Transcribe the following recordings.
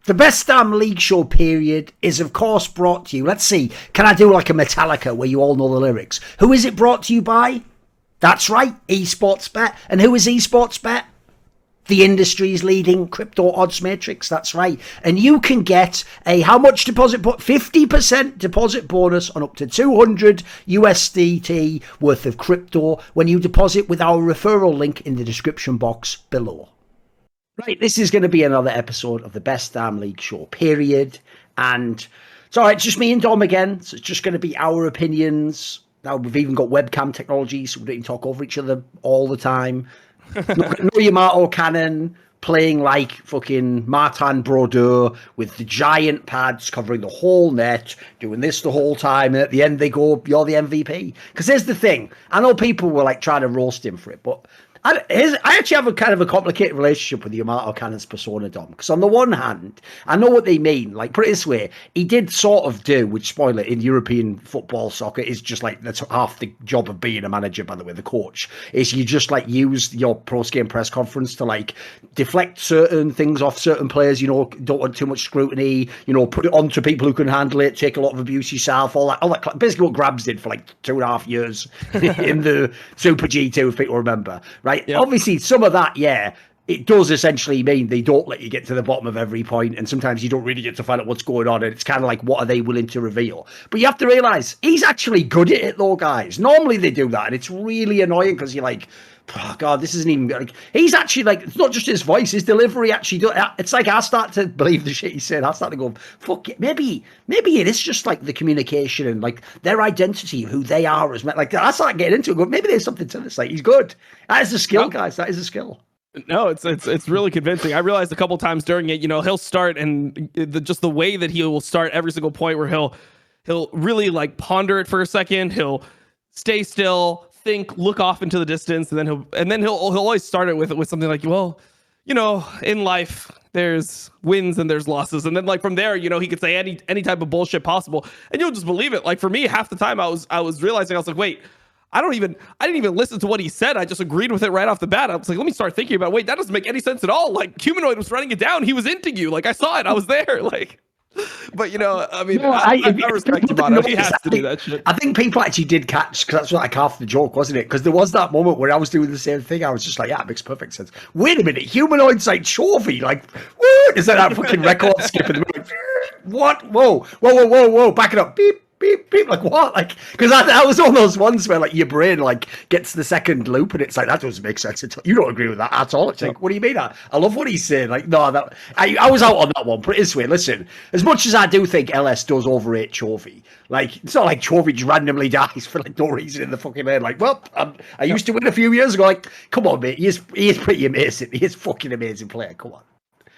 The Best Damn League Show period is, of course, brought to you. Let's see. Can I do like a Metallica where you all know the lyrics? Who is it brought to you by? That's right, eSportsBet. And who is eSportsBet? The industry's leading crypto odds matrix. That's right. And you can get a how much deposit? 50% deposit bonus on up to 200 USDT worth of crypto when you deposit with our referral link in the description box below. Right, this is going to be another episode of the Best Damn League Show, period. And it's all right, it's just me and Dom again. So it's just going to be our opinions. Now, we've even got webcam technology, so we don't even talk over each other all the time. No Yamato Cannon playing like fucking Martin Brodeur with the giant pads covering the whole net, doing this the whole time, and at the end they go, you're the MVP. Because here's the thing, I know people were like trying to roast him for it, but I actually have a kind of a complicated relationship with the Yamato Cannon's persona, Dom. Because on the one hand, I know what they mean. Like, put it this way, he did sort of do, which, spoiler, in European football soccer is just like, that's half the job of being a manager, by the way, the coach, is you just like use your post-game press conference to like deflect certain things off certain players, you know, don't want too much scrutiny, you know, put it on to people who can handle it, take a lot of abuse yourself, all that. Basically what Grabs did for like 2.5 years in the Super G2, if people remember, right? Yep. Obviously, some of that, yeah, it does essentially mean they don't let you get to the bottom of every point, and sometimes you don't really get to find out what's going on, and it's kind of like, what are they willing to reveal? But you have to realise, he's actually good at it, though, guys. Normally they do that, and it's really annoying, because you're like, oh, God, this isn't even, like, he's actually, like, it's not just his voice, his delivery actually, it's like, I start to believe the shit he's saying, I start to go, fuck it, maybe it is just, like, the communication and, like, their identity, who they are as men, like, I start getting into it, go, maybe there's something to this, like, he's good. That is a skill, guys, that is a skill. No, it's really convincing. I realized a couple times during it, you know, he'll start, and just the way that he will start every single point where he'll really, like, ponder it for a second, he'll stay still, think, look off into the distance, and then he'll always start it with something like, well, you know, in life there's wins and there's losses, and then like from there, you know, he could say any type of bullshit possible, and you'll just believe it. Like for me, half the time I was realizing, I was like, wait, I didn't even listen to what he said. I just agreed with it right off the bat. I was like, let me start thinking about, wait, that doesn't make any sense at all. Like Humanoid was running it down. He was into you. Like I saw it. I was there. Like, but you know, I mean, I respect him on it. He has to do that shit. I think people actually did catch, because that's like half the joke, wasn't it? Because there was that moment where I was doing the same thing. I was just like, yeah, it makes perfect sense. Wait a minute, Humanoid's like Chovy, like, what? Is that fucking record skip in the middle? What? Whoa, back it up. Beep. Beep, beep, like what? Like, because that was all those ones where like your brain like gets the second loop and it's like, that doesn't make sense at all. You don't agree with that at all. It's like, what do you mean? I love what he's saying. Like, no, that I was out on that one. Put it this way, listen, as much as I do think LS does overrate Chovy, like it's not like Chovy just randomly dies for like no reason in the fucking head. Like, well, I used to win a few years ago. Like, come on, mate, he is pretty amazing. He is fucking amazing player. Come on.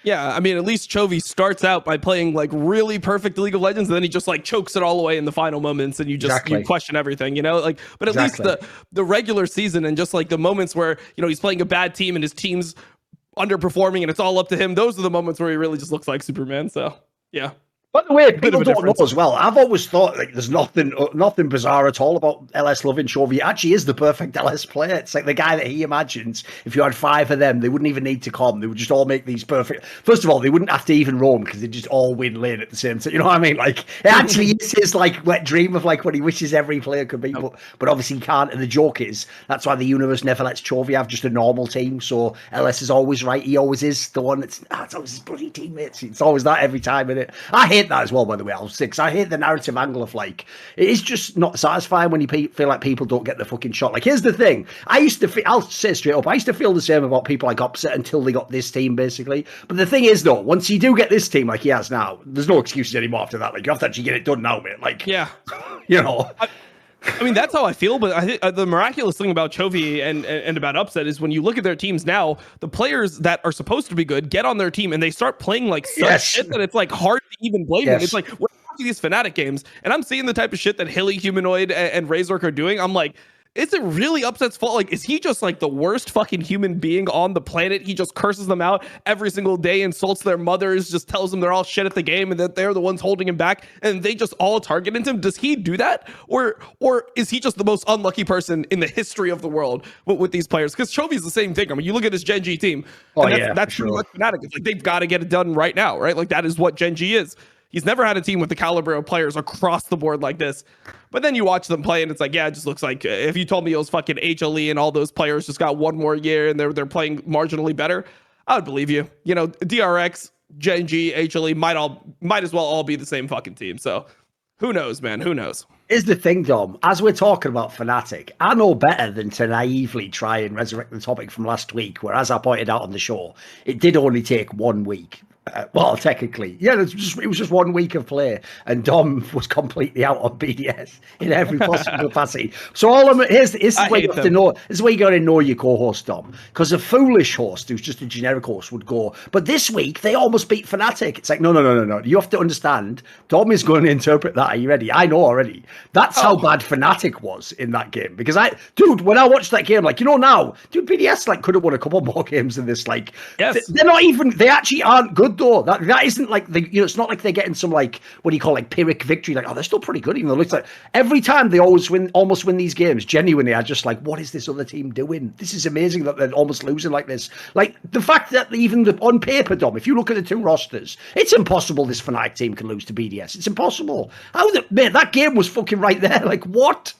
Yeah, I mean, at least Chovy starts out by playing like really perfect League of Legends, and then he just like chokes it all away in the final moments, and you just you question everything, you know? Like, but at least the regular season and just like the moments where, you know, he's playing a bad team and his team's underperforming and it's all up to him, those are the moments where he really just looks like Superman. So yeah. By the way, people don't know as well, I've always thought like there's nothing bizarre at all about LS loving Chovy. He actually is the perfect LS player. It's like the guy that he imagines. If you had 5 of them, they wouldn't even need to come. They would just all make these perfect. First of all, they wouldn't have to even roam because they'd just all win lane at the same time. You know what I mean? Like, it actually is his like wet dream of like what he wishes every player could be, but obviously he can't. And the joke is, that's why the universe never lets Chovy have just a normal team. So LS is always right. He always is the one it's always his bloody teammates. It's always that every time, isn't it? I hate that as well, by the way. I hate the narrative angle of like, it is just not satisfying when you feel like people don't get the fucking shot. Like, here's the thing. I'll say straight up, I used to feel the same about people like Upset until they got this team, basically. But the thing is, though, once you do get this team like he has now, there's no excuses anymore after that. Like, you have to actually get it done now, mate. Like, yeah, you know. I mean, that's how I feel, but I think the miraculous thing about Chovy and about Upset is when you look at their teams now, the players that are supposed to be good get on their team and they start playing like such shit that it's like hard to even blame them. It's like, we're watching these Fnatic games and I'm seeing the type of shit that Hilly, Humanoid, and Razork are doing. I'm like, is it really Upset's fault? Like, is he just like the worst fucking human being on the planet? He just curses them out every single day, insults their mothers, just tells them they're all shit at the game and that they're the ones holding him back, and they just all target him. Does he do that, or is he just the most unlucky person in the history of the world with these players? Because Chovy's the same thing. I mean, you look at this Gen G team, and that's pretty much Fnatic. It's like they've got to get it done right now, right? Like that is what Gen G is. He's never had a team with the caliber of players across the board like this. But then you watch them play, and it's like, yeah, it just looks like if you told me it was fucking HLE and all those players just got one more year and they're playing marginally better, I would believe you. You know, DRX, Gen G, HLE might as well all be the same fucking team. So who knows, man? Who knows? Here's the thing, Dom. As we're talking about Fnatic, I know better than to naively try and resurrect the topic from last week, where, as I pointed out on the show, it did only take 1 week. Well, technically, yeah, it was just 1 week of play, and Dom was completely out on BDS in every possible capacity. So here's the way you have to know. This is where you got to know your co-host, Dom, because a foolish host who's just a generic host would go, but this week they almost beat Fnatic. It's like, no. You have to understand. Dom is going to interpret that. Are you ready? I know already. That's how bad Fnatic was in that game. Because when I watched that game, like, now, BDS like could have won a couple more games than this. Like, yes. They're not even. They actually aren't good. Though that isn't like it's not like they're getting some like what do you call like Pyrrhic victory. Like, oh, they're still pretty good. Even though it looks like every time they almost win these games. Genuinely, I just like, what is this other team doing? This is amazing that they're almost losing like this. Like the fact that even on paper, Dom, if you look at the two rosters, it's impossible this Fnatic team can lose to BDS. It's impossible. Mate, that game was fucking right there. Like what?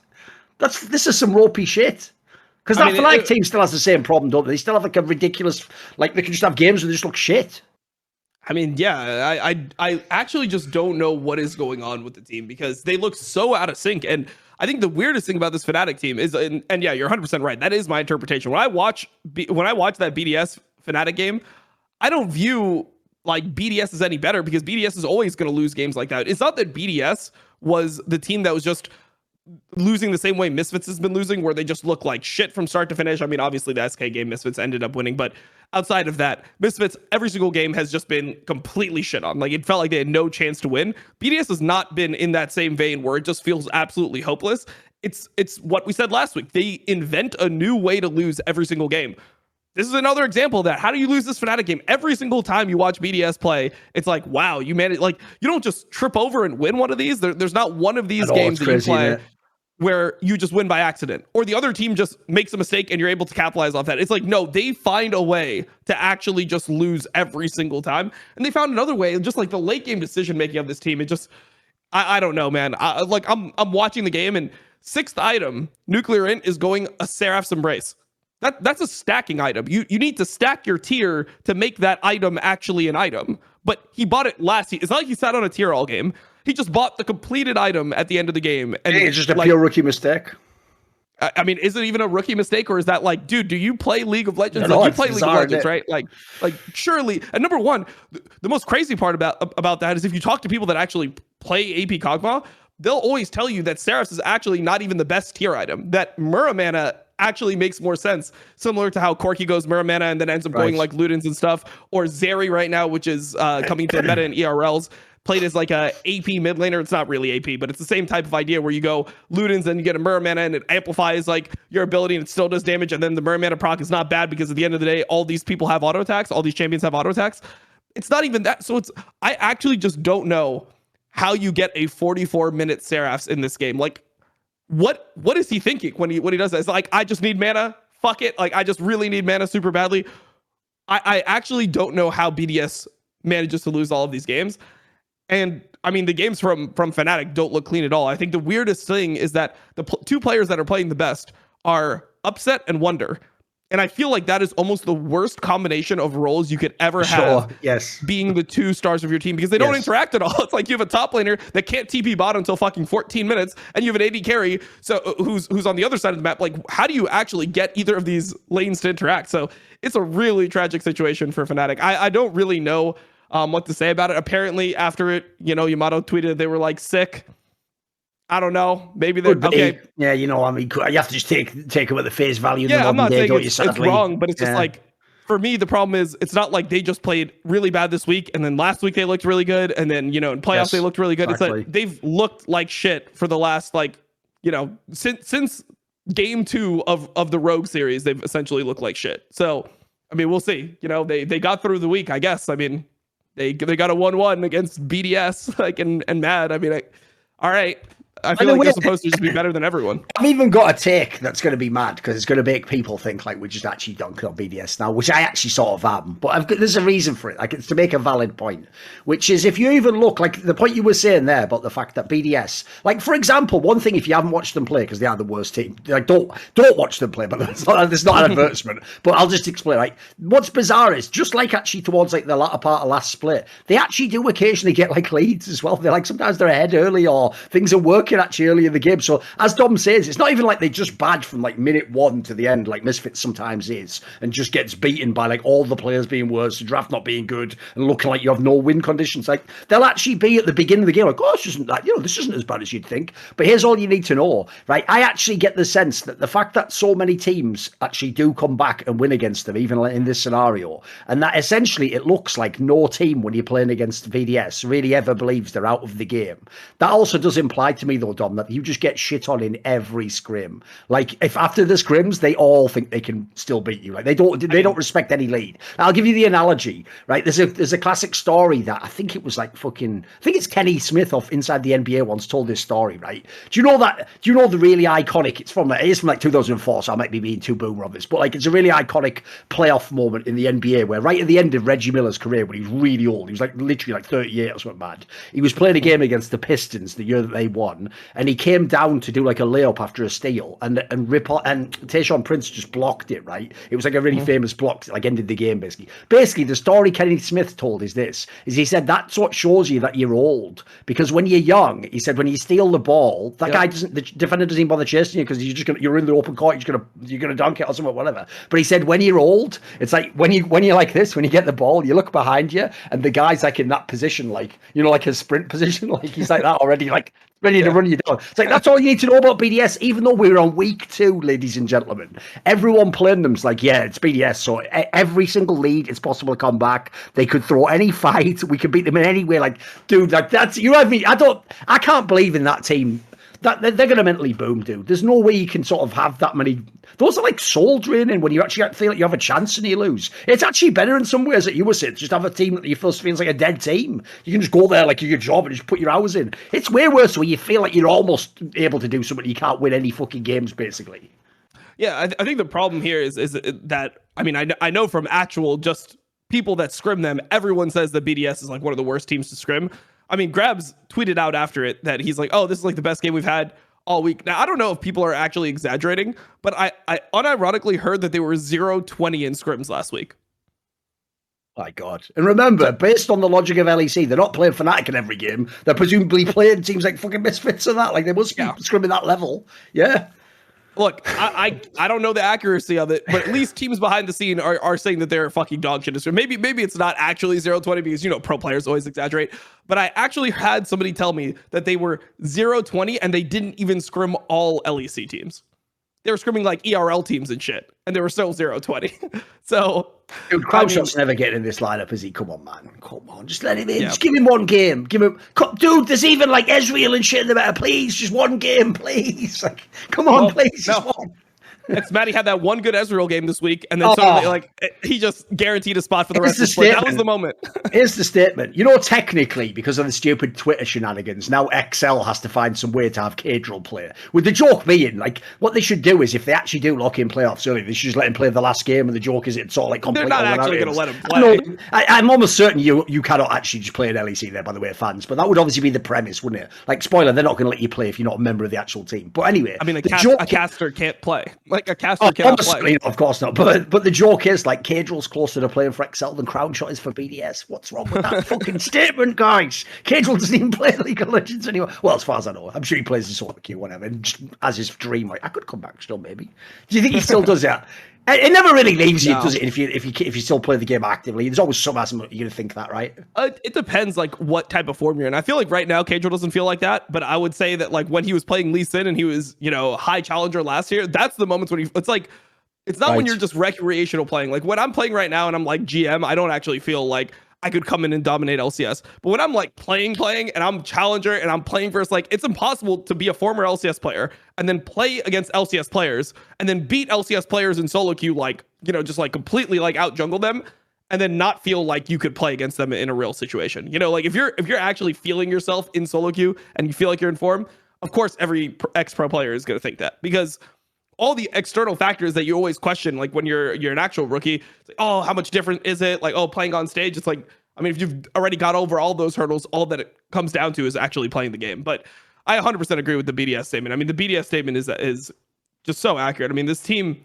This is some ropey shit. Because that Fnatic team still has the same problem, don't they? They still have like a ridiculous, like they can just have games where they just look shit. I mean, yeah, I actually just don't know what is going on with the team because they look so out of sync. And I think the weirdest thing about this Fnatic team is, and yeah, you're 100% right. That is my interpretation. When I watch that BDS Fnatic game, I don't view like BDS as any better because BDS is always going to lose games like that. It's not that BDS was the team that was just losing the same way Misfits has been losing, where they just look like shit from start to finish. I mean, obviously the SK game Misfits ended up winning, but outside of that, Misfits every single game has just been completely shit on. Like it felt like they had no chance to win. BDS has not been in that same vein where it just feels absolutely hopeless. It's what we said last week. They invent a new way to lose every single game. This is another example of that. How do you lose this Fnatic game? Every single time you watch BDS play, it's like, wow, you managed. Like you don't just trip over and win one of these. There's not one of these games that you play where you just win by accident, or the other team just makes a mistake and you're able to capitalize off that. It's like, no, they find a way to actually just lose every single time. And they found another way, just like the late game decision making of this team. It just, I don't know, man. I'm watching the game, and 6th item, Nuclear Int, is going a Seraph's Embrace. That's a stacking item. You need to stack your tier to make that item actually an item. But he bought it last. It's not like he sat on a tier all game. He just bought the completed item at the end of the game. And it's just a pure rookie mistake. I mean, is it even a rookie mistake, or is that like, dude, do you play League of Legends? No, like, you play League of Legends, right? Like surely. And number one, the most crazy part about that is if you talk to people that actually play AP Kog'Maw, they'll always tell you that Seraphs is actually not even the best tier item. That Muramana actually makes more sense, similar to how Corki goes Muramana and then ends up going like Ludens and stuff, or Zeri right now, which is coming to the meta in ERLs. Played as like a AP mid laner. It's not really AP, but it's the same type of idea where you go Ludens and you get a Muramana and it amplifies like your ability and it still does damage. And then the Muramana proc is not bad because at the end of the day, all these people have auto attacks. All these champions have auto attacks. It's not even that. So I actually just don't know how you get a 44-minute Seraphs in this game. Like what is he thinking when he does that? It's like, I just need mana. Fuck it. Like I just really need mana super badly. I actually don't know how BDS manages to lose all of these games. And I mean, the games from Fnatic don't look clean at all. I think the weirdest thing is that the two players that are playing the best are Upset and Wunder. And I feel like that is almost the worst combination of roles you could ever have. Yes. Being the two stars of your team, because they don't interact at all. It's like you have a top laner that can't TP bot until fucking 14 minutes, and you have an AD carry so who's on the other side of the map. Like, how do you actually get either of these lanes to interact? So it's a really tragic situation for Fnatic. I don't really know what to say about it. Apparently, after it, Yamato tweeted they were like sick. I don't know. Maybe they're okay. Yeah, I mean, you have to just take it with the face value. Yeah, I'm not saying it's wrong, but it's just like, for me, the problem is it's not like they just played really bad this week, and then last week they looked really good, and then in playoffs they looked really good. Exactly. It's like they've looked like shit for the last since game 2 of the Rogue series, they've essentially looked like shit. So, I mean, we'll see. You know, they got through the week, I guess. I mean, they got a 1-1 against BDS, like, and Mad. I mean, all right. I feel like they're supposed to just be better than everyone. I've even got a take that's going to be mad because it's going to make people think like we're just actually dunking on BDS now, which I actually sort of am. But there's a reason for it. Like, it's to make a valid point, which is if you even look like the point you were saying there about the fact that BDS, like for example, one thing if you haven't watched them play because they are the worst team, like don't watch them play. But it's not an advertisement. But I'll just explain. Like what's bizarre is just like actually towards like the latter part of last split, they actually do occasionally get like leads as well. They're like sometimes they're ahead early or things are working actually early in the game. So as Dom says, it's not even like they just badge from like minute 1 to the end like Misfits sometimes is and just gets beaten by like all the players being worse, the draft not being good and looking like you have no win conditions. Like they'll actually be at the beginning of the game like, oh, this isn't as bad as you'd think. But here's all you need to know, right? I actually get the sense that the fact that so many teams actually do come back and win against them, even in this scenario, and that essentially it looks like no team when you're playing against VDS really ever believes they're out of the game. That also does imply to me though, Dom, that you just get shit on in every scrim. Like if after the scrims they all think they can still beat you, like they don't respect any lead. I'll give you the analogy, right? There's a classic story that I think it was like it's Kenny Smith off Inside the NBA once told this story, right? Do you know the really iconic? It is from like 2004, so I might be being too boomer on this, but like it's a really iconic playoff moment in the NBA where right at the end of Reggie Miller's career when he was really old, he was like literally like 38 or something mad. He was playing a game against the Pistons the year that they won, and he came down to do like a layup after a steal, and Tayshaun Prince just blocked it, right? It was like a really famous block that like ended the game basically. Basically, the story Kenny Smith told is he said that's what shows you that you're old, because when you're young, he said when you steal the ball, the defender doesn't even bother chasing you because you're in the open court, you're gonna dunk it or something, whatever. But he said when you're old, it's like when you're like this, when you get the ball, you look behind you, and the guy's like in that position, like like his sprint position, like he's like that already, like ready to run you down. It's like that's all you need to know about BDS, even though we're on week 2, ladies and gentlemen. Everyone playing them's like, yeah, it's BDS, so every single lead it's possible to come back. They could throw any fight, we could beat them in any way. Like, dude, like that's you know what I mean? I can't believe in that team. That they're going to mentally boom, dude. There's no way you can sort of have that many. Those are like soul draining when you actually feel like you have a chance and you lose. It's actually better in some ways that you were saying. Just have a team that you feel feels like a dead team. You can just go there like your job and just put your hours in. It's way worse where you feel like you're almost able to do something. You can't win any fucking games, basically. Yeah, I think the problem here is that, I mean, I know from actual just people that scrim them, everyone says that BDS is like one of the worst teams to scrim. I mean, Grabs tweeted out after it that he's like, oh, this is like the best game we've had all week. Now, I don't know if people are actually exaggerating, but I unironically heard that they were 0-20 in scrims last week. My God. And remember, based on the logic of LEC, they're not playing Fnatic in every game. They're presumably playing teams like fucking Misfits and that. Like, they must be scrimming that level. Yeah. Look, I don't know the accuracy of it, but at least teams behind the scene are saying that they're fucking dog shit. Maybe it's not actually 0-20 because, pro players always exaggerate. But I actually had somebody tell me that they were 0-20 and they didn't even scrim all LEC teams. They were scrimming like ERL teams and shit, and they were still 0-20. So, dude, Crowdshot's never getting in this lineup, is he? Come on, man. Come on, just let him in. Yeah. Just give him one game. Dude, there's even like Ezreal and shit in the matter. Please, just one game, please. Like, come on, please, just one. It's Matty had that one good Ezreal game this week, and then suddenly, he just guaranteed a spot for the rest of the split. That was the moment. Here's the statement. Technically, because of the stupid Twitter shenanigans, now XL has to find some way to have Cadril play. With the joke being, like, what they should do is, if they actually do lock in playoffs early, they should just let him play the last game, and the joke is it's sort of like complete. They're not actually going to let him play. No, I'm almost certain you cannot actually just play an LEC there, by the way, fans. But that would obviously be the premise, wouldn't it? Like, spoiler, they're not going to let you play if you're not a member of the actual team. But anyway, I mean, a caster can't play. Like, a caster can't play. Of course not. But the joke is, like, Cadril's closer to playing for XL than Crownshot is for BDS. What's wrong with that fucking statement, guys? Cadril doesn't even play League of Legends anymore. Well, as far as I know, I'm sure he plays the solo queue, whatever, and just as his dream. Like, I could come back still, maybe. Do you think he still does that? It never really leaves you, does it? If you still play the game actively, there's always some aspect you're gonna think that, right? It depends, like, what type of form you're in. I feel like right now Cadril doesn't feel like that, but I would say that, like, when he was playing Lee Sin and he was, high challenger last year, that's the moments when it's like. It's not when you're just recreational playing. Like when I'm playing right now and I'm like GM, I don't actually feel like I could come in and dominate LCS. But when I'm like playing, and I'm challenger and I'm playing versus like, it's impossible to be a former LCS player and then play against LCS players and then beat LCS players in solo queue, like, you know, just like completely like out jungle them and then not feel like you could play against them in a real situation. You know, like if you're actually feeling yourself in solo queue and you feel like you're in form, of course, every ex-pro player is going to think that, because all the external factors that you always question, like when you're an actual rookie, it's like, oh, how much different is it? Like, oh, playing on stage, it's like, I mean, if you've already got over all those hurdles, all that it comes down to is actually playing the game. But I 100% agree with the BDS statement. I mean, the BDS statement is just so accurate. I mean, this team,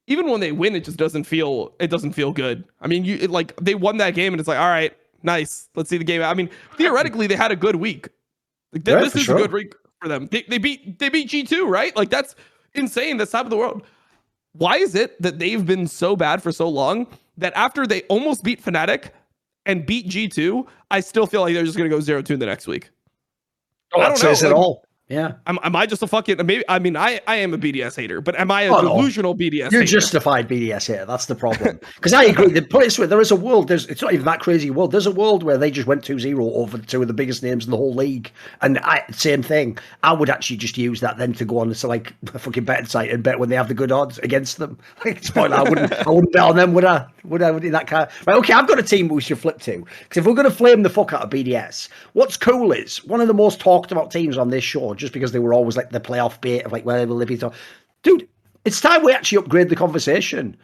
even when they win, it just doesn't feel good. I mean, like they won that game and it's like, all right, nice, let's see the game. I mean, theoretically, they had a good week. Like, this is a good week for them. They beat G2, right? Like, that's insane. That's top of the world. Why is it that they've been so bad for so long that after they almost beat Fnatic and beat G2, I still feel like they're just going to go 0-2 the next week? I don't know. Says it all. Yeah. Am I just a fucking, maybe, I mean, I am a BDS hater, but am I a delusional BDS hater? You're justified BDS hater. That's the problem. Because I agree. Put it this way, there is a world, it's not even that crazy world. There's a world where they just went 2-0 over two of the biggest names in the whole league. And same thing. I would actually just use that then to go on to like a fucking betting site and bet when they have the good odds against them. Like, spoiler, I wouldn't bet on them, would I? Would I in that kind of, right, okay, I've got a team we should flip to. Because if we're going to flame the fuck out of BDS, what's cool is one of the most talked about teams on this show, just because they were always like the playoff bait of like where will they be? Dude, it's time we actually upgrade the conversation.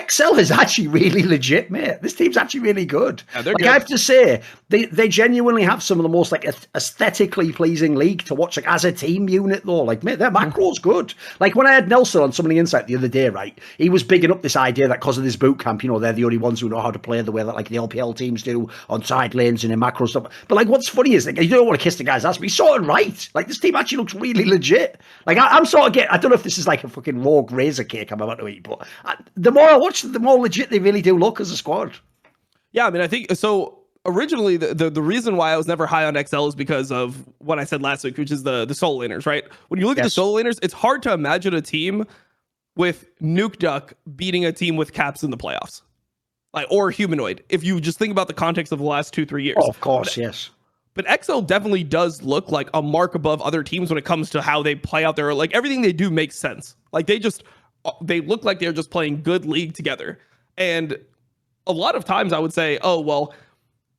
XL is actually really legit, mate. This team's actually really good. Yeah, like, good. I have to say, they genuinely have some of the most like aesthetically pleasing league to watch, like as a team unit though. Like, mate, their macro's good. Like when I had Nelson on some of the Insight the other day, right? He was bigging up this idea that because of this boot camp, you know, they're the only ones who know how to play the way that like the LPL teams do on side lanes and in macro stuff. But like, what's funny is like, you don't want to kiss the guy's ass, but he's sort of right. Like this team actually looks really legit. Like I'm sort of I don't know if this is like a fucking rogue razor cake I'm about to eat, but the more I watch, the more legit they really do look as a squad. Yeah, I mean, I think so. Originally, the reason why I was never high on XL is because of what I said last week, which is the solo laners, right? When you look at the solo laners, it's hard to imagine a team with Nuke Duck beating a team with Caps in the playoffs, like, or Humanoid. If you just think about the context of the last 2-3 years. Oh, of course, yes. But XL definitely does look like a mark above other teams when it comes to how they play out there. Like everything they do makes sense. Like they look like they're just playing good league together. And a lot of times I would say, oh, well,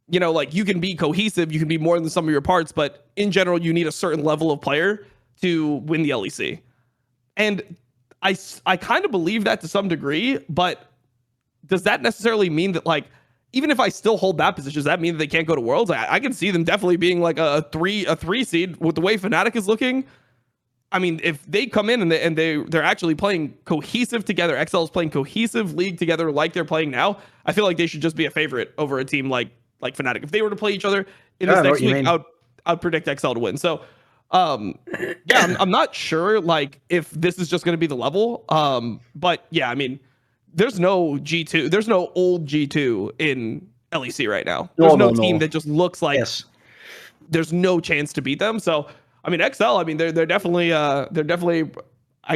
you know, like you can be cohesive, you can be more than some of your parts, but in general, you need a certain level of player to win the LEC. And I kind of believe that to some degree, but does that necessarily mean that, like, even if I still hold that position, does that mean that they can't go to Worlds? I can see them definitely being like a three seed with the way Fnatic is looking. I mean, if they come in and they're actually playing cohesive together, XL is playing cohesive league together like they're playing now, I feel like they should just be a favorite over a team like Fnatic. If they were to play each other in this next week, I'd predict XL to win. So, yeah, I'm not sure like if this is just going to be the level. But yeah, I mean, there's no G2, there's no old G2 in LEC right now. There's no team that just looks like there's no chance to beat them. So, I mean, XL, I mean, they're definitely, I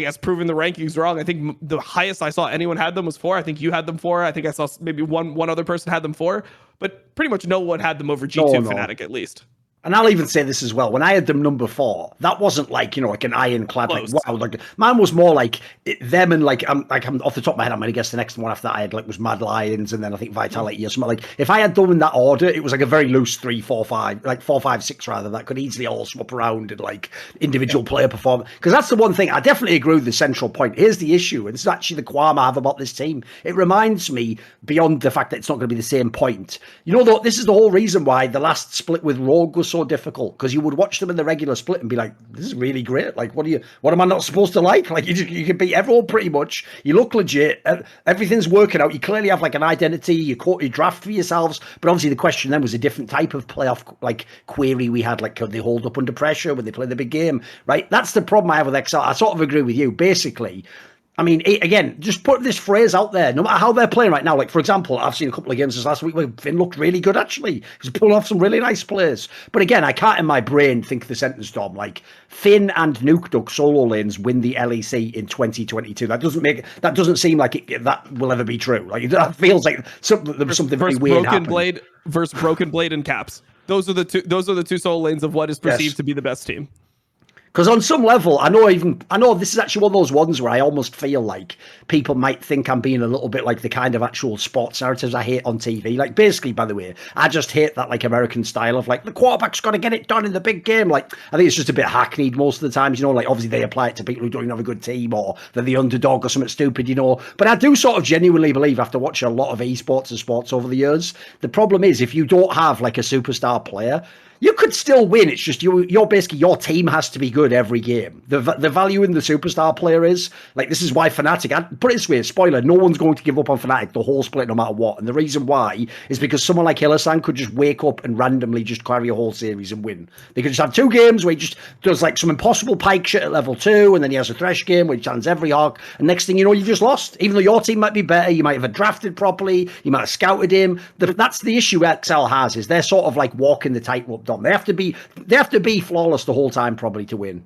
guess, proving the rankings wrong. I think the highest I saw anyone had them was 4. I think you had them 4. I think I saw maybe one other person had them 4, but pretty much no one had them over G2 Fnatic at least. And I'll even say this as well. When I had them number 4, that wasn't like, you know, like an ironclad, like, wow, like mine was more like them and like I'm off the top of my head, I'm going to guess the next one after that I had like was Mad Lions and then I think Vitality or something. Like if I had them in that order, it was like a very loose 3, 4, 5, like 4, 5, 6 rather, that could easily all swap around and like individual player performance. Because that's the one thing I definitely agree with the central point. Here's the issue, and this is actually the qualm I have about this team. It reminds me, beyond the fact that it's not going to be the same point, you know, this is the whole reason why the last split with Rogue was so difficult, because you would watch them in the regular split and be like, this is really great. Like, what am I not supposed to like? Like, you can beat everyone pretty much. You look legit. Everything's working out. You clearly have like an identity. You draft for yourselves. But obviously the question then was a different type of playoff like query we had. Like, could they hold up under pressure when they play the big game? Right? That's the problem I have with XL. I sort of agree with you. Basically, I mean, again, just put this phrase out there. No matter how they're playing right now, like for example, I've seen a couple of games this last week where Finn looked really good. Actually, he's pulling off some really nice plays. But again, I can't in my brain think the sentence, Dom, like Finn and Nuke Duck solo lanes win the LEC in 2022. That doesn't seem like that will ever be true. Like that feels like something very weird Broken happened. Blade versus Broken Blade and Caps. Those are the two solo lanes of what is perceived to be the best team. Because on some level, I know this is actually one of those ones where I almost feel like people might think I'm being a little bit like the kind of actual sports narratives I hate on TV. Like basically, by the way, I just hate that like American style of like the quarterback's got to get it done in the big game. Like I think it's just a bit hackneyed most of the times, you know, like obviously they apply it to people who don't even have a good team or they're the underdog or something stupid, you know. But I do sort of genuinely believe after watching a lot of esports and sports over the years, the problem is if you don't have like a superstar player, you could still win. It's just you're basically your team has to be good every game. The value in the superstar player is like this is why Fnatic. I put it this way, spoiler: no one's going to give up on Fnatic the whole split no matter what. And the reason why is because someone like Hylissang could just wake up and randomly just carry a whole series and win. They could just have 2 games where he just does like some impossible pike shit at level 2, and then he has a Thresh game where he challenge every hawk. And next thing you know, you've just lost. Even though your team might be better, you might have drafted properly, you might have scouted him. That's the issue XL has is they're sort of like walking the tightrope. They have to be flawless the whole time probably to win.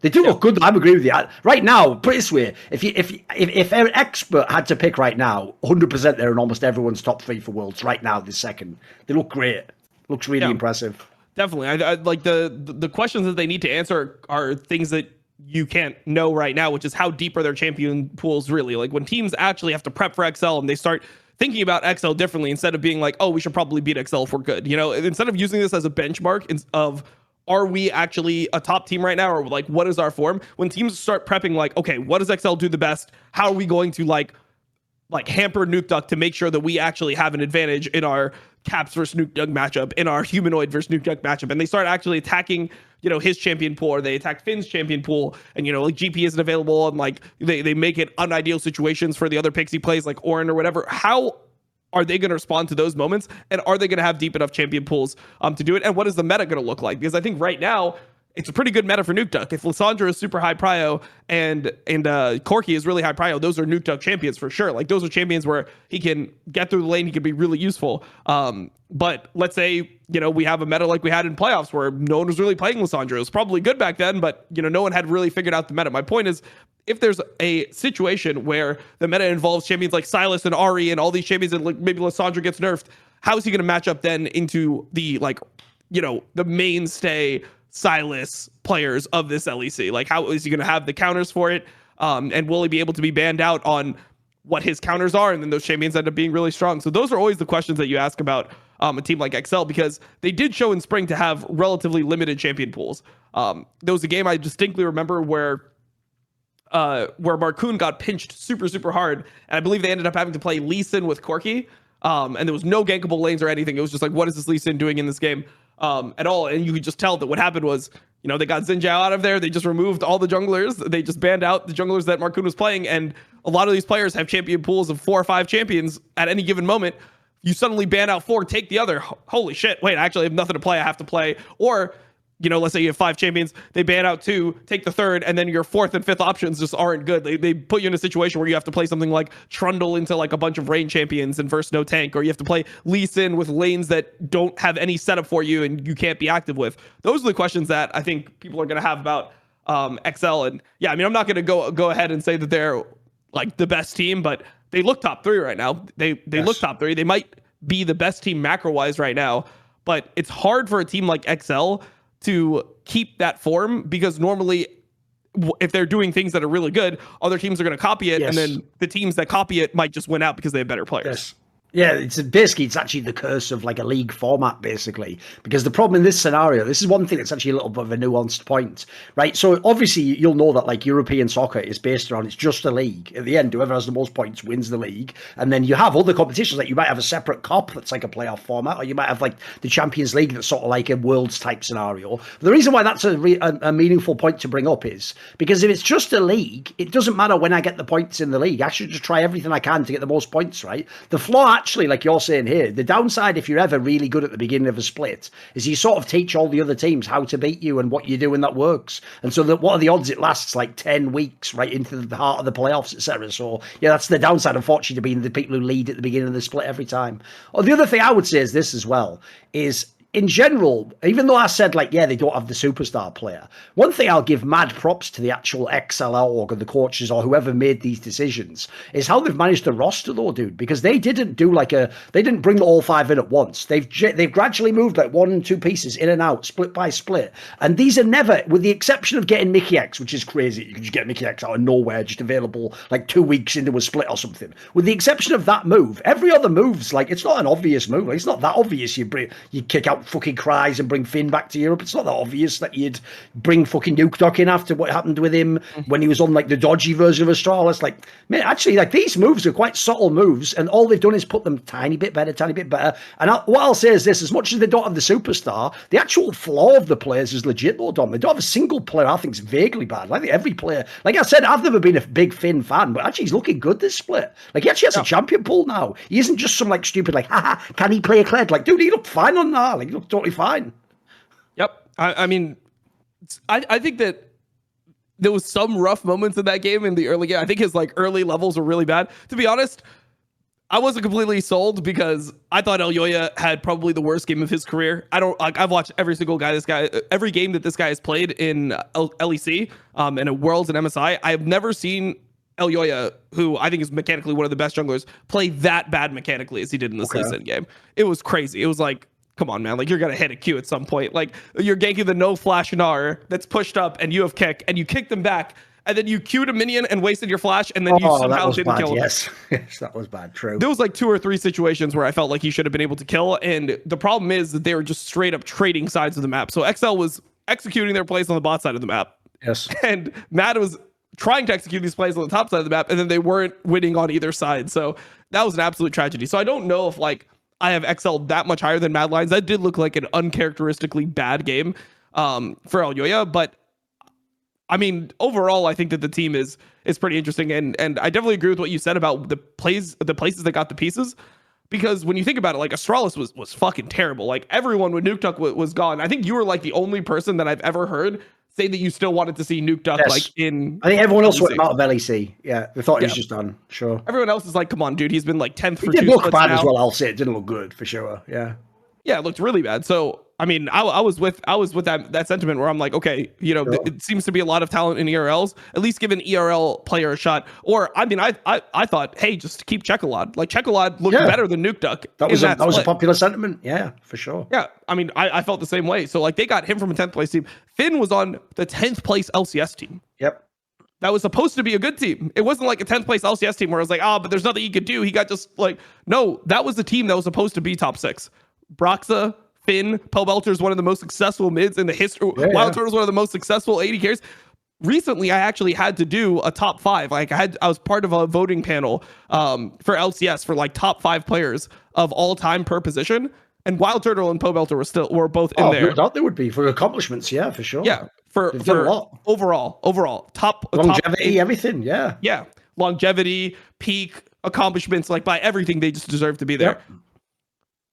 They do look good. I agree with you. Right now, put it this way: if an expert had to pick right now, 100% they're in almost everyone's top 3 for worlds right now. This second, they look great. Looks really impressive. Definitely. I like the questions that they need to answer are things that you can't know right now, which is how deep are their champion pools really? Like when teams actually have to prep for XL and they start thinking about XL differently instead of being like, oh, we should probably beat XL if we're good. You know, instead of using this as a benchmark of are we actually a top team right now, or like what is our form? When teams start prepping like, okay, what does XL do the best? How are we going to like hamper Nuke Duck to make sure that we actually have an advantage in our Caps versus Nuke Duck matchup, in our Humanoid versus Nuke Duck matchup? And they start actually attacking, you know, his champion pool, or they attack Finn's champion pool, and you know, like GP isn't available, and like they make it unideal situations for the other picks he plays, like Orin or whatever. How are they going to respond to those moments, and are they going to have deep enough champion pools to do it? And what is the meta going to look like? Because I think right now it's a pretty good meta for Nuke Duck. If Lissandra is super high prio and Corki is really high prio, those are Nuke Duck champions for sure. Like those are champions where he can get through the lane, he can be really useful. But let's say, you know, we have a meta like we had in playoffs where no one was really playing Lissandra. It was probably good back then, but you know, no one had really figured out the meta. My point is, if there's a situation where the meta involves champions like Sylas and Ahri and all these champions, and like maybe Lissandra gets nerfed, how is he going to match up then into the like, you know, the mainstay Sylas players of this LEC? Like, how is he going to have the counters for it? And will he be able to be banned out on what his counters are? And then those champions end up being really strong. So those are always the questions that you ask about a team like XL, because they did show in spring to have relatively limited champion pools. There was a game I distinctly remember where Marcoon got pinched super, super hard. And I believe they ended up having to play Lee Sin with Corki. And there was no gankable lanes or anything. It was just like, what is this Lee Sin doing in this game at all? And you could just tell that what happened was, you know, they got Xin Zhao out of there. They just removed all the junglers. They just banned out the junglers that Marcoon was playing. And a lot of these players have champion pools of 4 or 5 champions at any given moment. You suddenly ban out 4, take the other. Holy shit, wait, I actually have nothing to play. I have to play. Or, you know, let's say you have 5 champions, they ban out 2, take the 3rd, and then your 4th and 5th options just aren't good. They put you in a situation where you have to play something like Trundle into like a bunch of rain champions and versus no tank, or you have to play Lee Sin with lanes that don't have any setup for you and you can't be active with. Those are the questions that I think people are going to have about XL. And yeah, I mean, I'm not going to go ahead and say that they're like the best team, but they look top 3 right now. They look top 3. They might be the best team macro wise right now, but it's hard for a team like XL to keep that form, because normally if they're doing things that are really good, other teams are going to copy it. And then the teams that copy it might just win out because they have better players. Yeah, it's actually the curse of like a league format, basically. Because the problem in this scenario, this is one thing that's actually a little bit of a nuanced point, right? So obviously you'll know that like European soccer is based around, it's just a league. At the end, whoever has the most points wins the league. And then you have other competitions, like you might have a separate cup that's like a playoff format, or you might have like the Champions League that's sort of like a Worlds type scenario. The reason why that's a meaningful point to bring up is because if it's just a league, it doesn't matter when I get the points in the league. I should just try everything I can to get the most points, right? The flaw actually, like you're saying here, the downside, if you're ever really good at the beginning of a split, is you sort of teach all the other teams how to beat you and what you're doing that works. And so what are the odds it lasts like 10 weeks right into the heart of the playoffs, etc. So yeah, that's the downside, unfortunately, to being the people who lead at the beginning of the split every time. Or the other thing I would say is this as well, is in general, even though I said, like, yeah, they don't have the superstar player, one thing I'll give mad props to the actual XLR org or the coaches or whoever made these decisions is how they've managed to roster, though, dude, because they didn't bring all five in at once. They've gradually moved like 1 and 2 pieces in and out, split by split. And these are never, with the exception of getting Mickey X, which is crazy. You can just get Mickey X out of nowhere, just available like 2 weeks into a split or something. With the exception of that move, every other move's like, it's not an obvious move. Like, it's not that obvious you kick out fucking Cries and bring Finn back to Europe. It's not that obvious that you'd bring fucking Nuke in after what happened with him when he was on like the dodgy version of Astral. It's like, man, actually, like these moves are quite subtle moves, and all they've done is put them tiny bit better. And what I'll say is this: as much as they don't have the superstar, the actual flaw of the players is legit, though, Dom. They don't have a single player I think is vaguely bad. I think every player, like I said, I've never been a big Finn fan, but actually he's looking good this split. Like he actually has a champion pool now. He isn't just some like stupid like, haha, can he play a Kled? Like, dude, he looked fine on that. Like, he looked totally fine. Yep. I mean, I think that there was some rough moments in that game in the early game. I think his like early levels were really bad. To be honest, I wasn't completely sold because I thought Elyoya had probably the worst game of his career. I've watched every game that this guy has played in LEC, and at Worlds and MSI. I have never seen Elyoya, who I think is mechanically one of the best junglers, play that bad mechanically as he did in this Lee Sin game. It was crazy. It was like, come on, man. Like, you're going to hit a Q at some point. Like, you're ganking the no flash Gnar that's pushed up, and you have kick, and you kick them back, and then you queued a minion and wasted your flash, and then you somehow didn't kill him. Yes, that was bad. True. There was like 2 or 3 situations where I felt like he should have been able to kill, and the problem is that they were just straight up trading sides of the map. So XL was executing their plays on the bot side of the map. Yes. And Mad was trying to execute these plays on the top side of the map, and then they weren't winning on either side. So that was an absolute tragedy. So I don't know if like I have XL that much higher than Mad Lions. That did look like an uncharacteristically bad game for Elyoya, but I mean, overall, I think that the team is pretty interesting, and I definitely agree with what you said about the places that got the pieces. Because when you think about it, like Astralis was fucking terrible. Like everyone when Nukeduck was gone, I think you were like the only person that I've ever heard say that you still wanted to see Nukeduck like in. I think everyone else went out of LEC. Yeah, they thought he was just done. Sure. Everyone else is like, come on, dude, he's been like 10th for 2 It did look bad now. as well. I'll say it didn't look good for sure. Yeah. Yeah, it looked really bad. So I mean, I was with that sentiment where I'm like, okay, you know, it seems to be a lot of talent in ERLs. At least give an ERL player a shot. Or I mean, I thought, hey, just keep Chekolod. Like Chekolod looked better than Nukeduck. That was a popular sentiment. Yeah, for sure. Yeah, I mean, I felt the same way. So like they got him from a 10th place team. Finn was on the 10th place LCS team. Yep. That was supposed to be a good team. It wasn't like a 10th place LCS team where I was like, but there's nothing he could do. He got just like, no, that was the team that was supposed to be top 6. Broxa, Finn, Pobelter is one of the most successful mids in the history. Wild Turtle is one of the most successful AD carries. Recently, I actually had to do a top 5. Like I was part of a voting panel for LCS for like top 5 players of all time per position. And Wild Turtle and Pobelter were both in there. I thought they would be for accomplishments. Yeah, for sure. Yeah, for a lot. Overall, top longevity, everything. Yeah, longevity, peak accomplishments, like by everything, they just deserve to be there. Yep.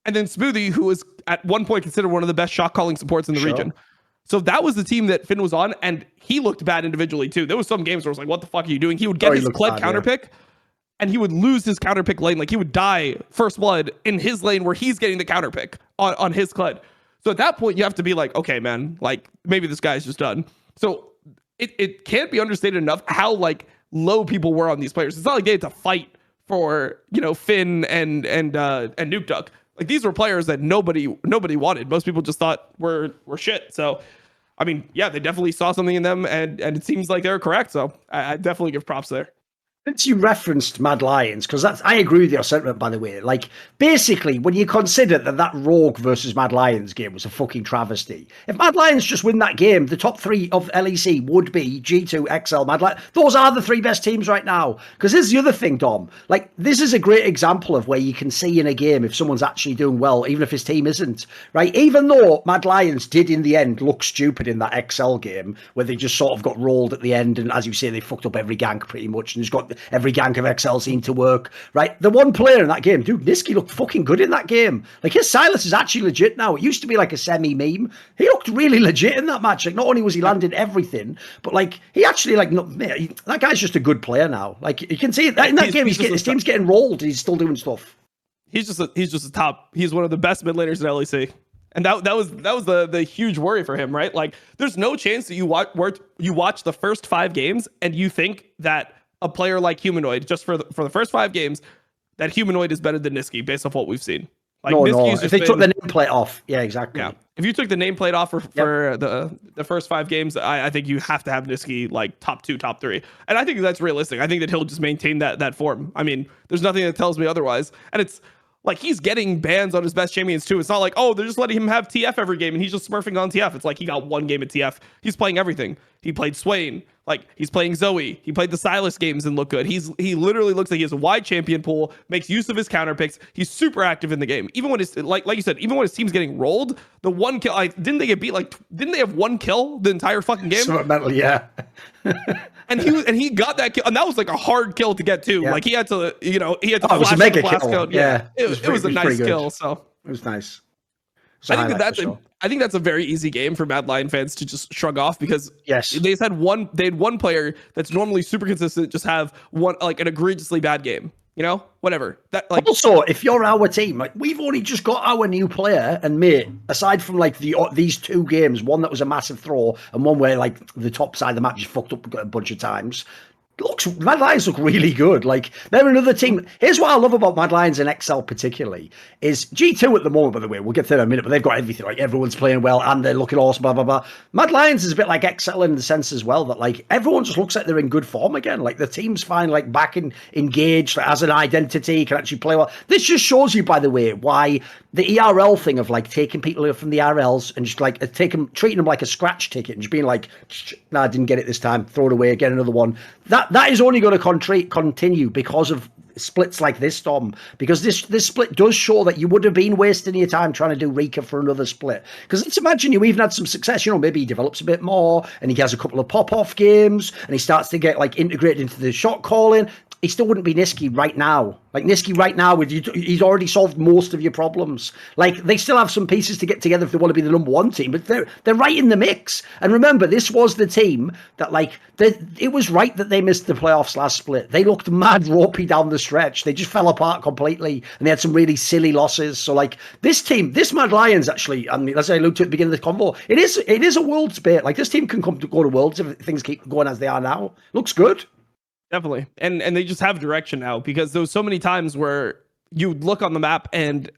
And then Smoothie, who was at one point considered one of the best shot calling supports in the region. So that was the team that Finn was on, and he looked bad individually too. There was some games where I was like, what the fuck are you doing? He would get his Kled counter pick, and he would lose his counter pick lane. Like he would die first blood in his lane where he's getting the counter pick on his Kled. So at that point, you have to be like, okay, man, like maybe this guy's just done. So it can't be understated enough how like low people were on these players. It's not like they had to fight for, you know, Finn and Nukeduck. Like these were players that nobody wanted. Most people just thought were shit. So, I mean, yeah, they definitely saw something in them, and it seems like they're correct. So I definitely give props there. Since you referenced Mad Lions, because I agree with your sentiment, by the way. Like, basically, when you consider that Rogue versus Mad Lions game was a fucking travesty, if Mad Lions just win that game, the top 3 of LEC would be G2, XL, Mad Lions. Those are the 3 best teams right now. Because here's the other thing, Dom. Like, this is a great example of where you can see in a game if someone's actually doing well, even if his team isn't. Right? Even though Mad Lions did, in the end, look stupid in that XL game, where they just sort of got rolled at the end, and as you say, they fucked up every gank pretty much, and just got every gank of XL seemed to work, right? The one player in that game, dude, Nisqy looked fucking good in that game. Like, his Silas is actually legit now. It used to be like a semi-meme. He looked really legit in that match. Like, not only was he landing everything, but like, he actually, like, that guy's just a good player now. Like, you can see it in that game, his team's getting rolled, and he's still doing stuff. He's just a top. He's one of the best mid laners in LEC. And that was the huge worry for him, right? Like, there's no chance that you watch the first 5 games and you think that a player like Humanoid, just for the first 5 games, that Humanoid is better than Nisqy based off what we've seen. Like, no. If they took the nameplate off, yeah, exactly. Yeah, if you took the nameplate off for the first 5 games, I think you have to have Nisqy like top 2, top 3, and I think that's realistic. I think that he'll just maintain that form. I mean, there's nothing that tells me otherwise, and it's. Like, he's getting bans on his best champions too. It's not like, oh, they're just letting him have TF every game and he's just smurfing on TF. It's like he got 1 game at TF. He's playing everything. He played Swain. Like, he's playing Zoe. He played the Silas games and looked good. He literally looks like he has a wide champion pool, makes use of his counter picks. He's super active in the game. Even when his like you said, even when his team's getting rolled, the 1 kill, didn't they get beat? Like, didn't they have 1 kill the entire fucking game? Smart metal, yeah. And he got that kill, and that was like a hard kill to get to. Yeah. Like, he had to it was a mega kill. Code. Yeah, it was a nice kill. So it was nice. I think that's a very easy game for Mad Lion fans to just shrug off, because they had one player that's normally super consistent just have one, like, an egregiously bad game. Whatever. That, like, also, if you're our team, like, we've only just got our new player, and mate, aside from like these 2 games, one that was a massive throw and one where like the top side of the map just fucked up a bunch of times. Mad Lions look really good. Like, they're another team. Here's what I love about Mad Lions and XL particularly is G2 at the moment, by the way, we'll get to that in a minute, but they've got everything. Like, everyone's playing well and they're looking awesome, blah, blah, blah. Mad Lions is a bit like XL in the sense as well that, like, everyone just looks like they're in good form again. Like, the team's fine, like, back engaged, like, as an identity, can actually play well. This just shows you, by the way, why the ERL thing of, like, taking people from the RLs and just, like, treating them like a scratch ticket and just being like, nah, I didn't get it this time, throw it away, get another one. That is only going to continue because of splits like this, Dom, because this split does show that you would have been wasting your time trying to do Rika for another split. Because let's imagine you even had some success, maybe he develops a bit more and he has a couple of pop-off games and he starts to get, like, integrated into the shot calling. He still wouldn't be Nisqy right now. Like, Nisqy right now, he's already solved most of your problems. Like, they still have some pieces to get together if they want to be the number 1 team, but they're right in the mix. And remember, this was the team that, like, it was right that they missed the playoffs last split. They looked mad ropey down the stretch. They just fell apart completely, and they had some really silly losses. So, like, this team, this Mad Lions, actually, I mean, as I alluded to at the beginning of the convo, it is a Worlds bait. Like, this team can go to Worlds if things keep going as they are now. Looks good. Definitely. And they just have direction now, because there was so many times where you look on the map and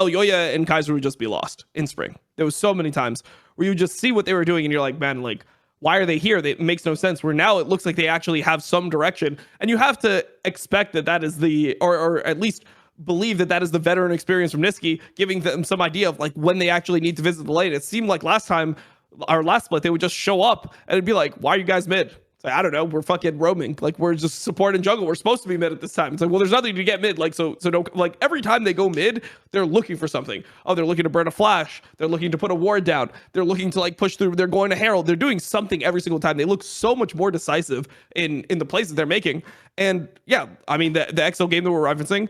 Elyoya and Kaiser would just be lost in spring. There was so many times where you just see what they were doing and you're like, man, like, why are they here? It makes no sense. Where now it looks like they actually have some direction, and you have to expect that is or at least believe that is the veteran experience from Nisqy, giving them some idea of, like, when they actually need to visit the lane. It seemed like last split, they would just show up and it'd be like, why are you guys mid? It's like, I don't know, we're fucking roaming. Like, we're just support and jungle. We're supposed to be mid at this time. It's like, well, there's nothing to get mid. Like, so don't, like, every time they go mid, they're looking for something. Oh, they're looking to burn a flash. They're looking to put a ward down. They're looking to, like, push through. They're going to Herald. They're doing something every single time. They look so much more decisive in the plays that they're making. And yeah, I mean, the XL game that we're referencing,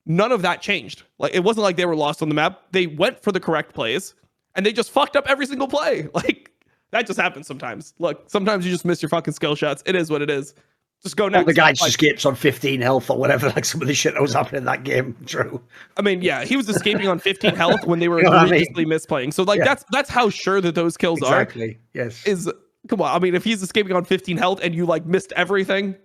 none of that changed. Like, it wasn't like they were lost on the map. They went for the correct plays and they just fucked up every single play. Like, that just happens sometimes. Look, sometimes you just miss your fucking skill shots. It is what it is. Just go next. The guy just escapes on 15 health or whatever, like some of the shit that was happening in that game. True. I mean, yeah, he was escaping on 15 health when they were egregiously misplaying. So, like, that's how sure that those kills are. Exactly. Yes. Come on. I mean, if he's escaping on 15 health and you, like, missed everything,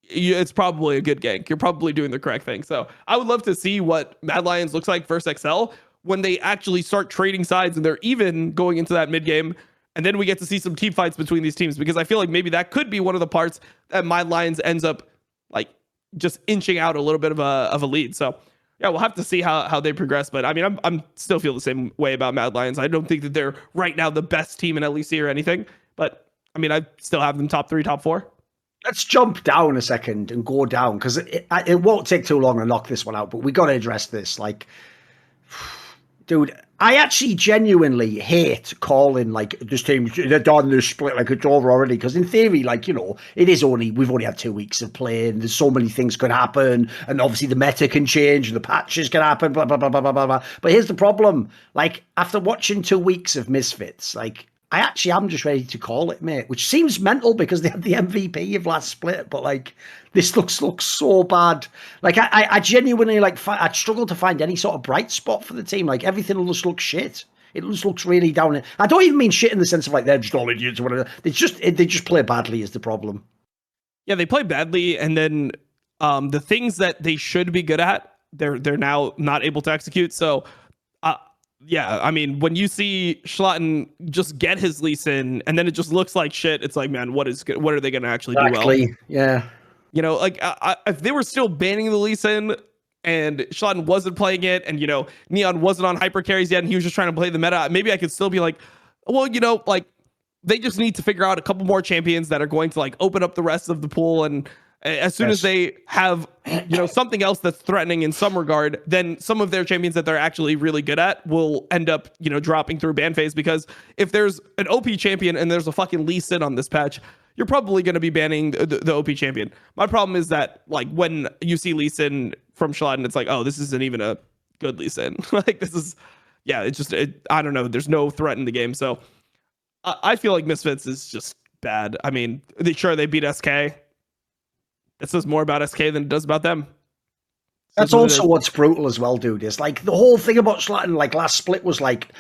it's probably a good gank. You're probably doing the correct thing. So I would love to see what Mad Lions looks like versus XL when they actually start trading sides and they're even going into that mid game. And then we get to see some team fights between these teams, because I feel like maybe that could be one of the parts that Mad Lions ends up, like, just inching out a little bit of a lead. So yeah, we'll have to see how they progress. But I mean, I'm still feel the same way about Mad Lions. I don't think that they're right now the best team in LEC or anything. But I mean, I still have them top 3, top 4. Let's jump down a second and go down, because it won't take too long to knock this one out. But we got to address this. Like, Dude, I actually genuinely hate calling like this team, they're done, they're split, like it's over already. Because in theory, like, it is only, we've only had 2 weeks of play and there's so many things could happen. And obviously the meta can change and the patches can happen, blah, blah, blah, blah, blah, blah, blah. But here's the problem. Like, after watching 2 weeks of Misfits, like, I actually am just ready to call it, mate, which seems mental because they had the MVP of last split, but like this looks so bad. Like I genuinely I struggle to find any sort of bright spot for the team. Like everything just looks shit. It just looks really down. I don't even mean shit in the sense of like they're just all idiots or whatever. They just play badly is the problem. Yeah, they play badly, and then the things that they should be good at, they're now not able to execute. So yeah, I mean, when you see Schlatten just get his Lee Sin and then it just looks like shit, it's like, man, what are they going to actually do well? Yeah. Like if they were still banning the Lee Sin and Schlatten wasn't playing it and, Neon wasn't on hyper carries yet and he was just trying to play the meta, maybe I could still be like, well, like they just need to figure out a couple more champions that are going to like open up the rest of the pool, and as soon as they have, something else that's threatening in some regard, then some of their champions that they're actually really good at will end up, dropping through ban phase. Because if there's an OP champion and there's a fucking Lee Sin on this patch, you're probably going to be banning the OP champion. My problem is that, like, when you see Lee Sin from Schlatten, it's like, oh, this isn't even a good Lee Sin. Like, this is, yeah, I don't know. There's no threat in the game. So I feel like Misfits is just bad. I mean, they beat SK. It says more about SK than it does about them. That's also what's brutal as well, dude. Is like the whole thing about Schlatten, like last split was like,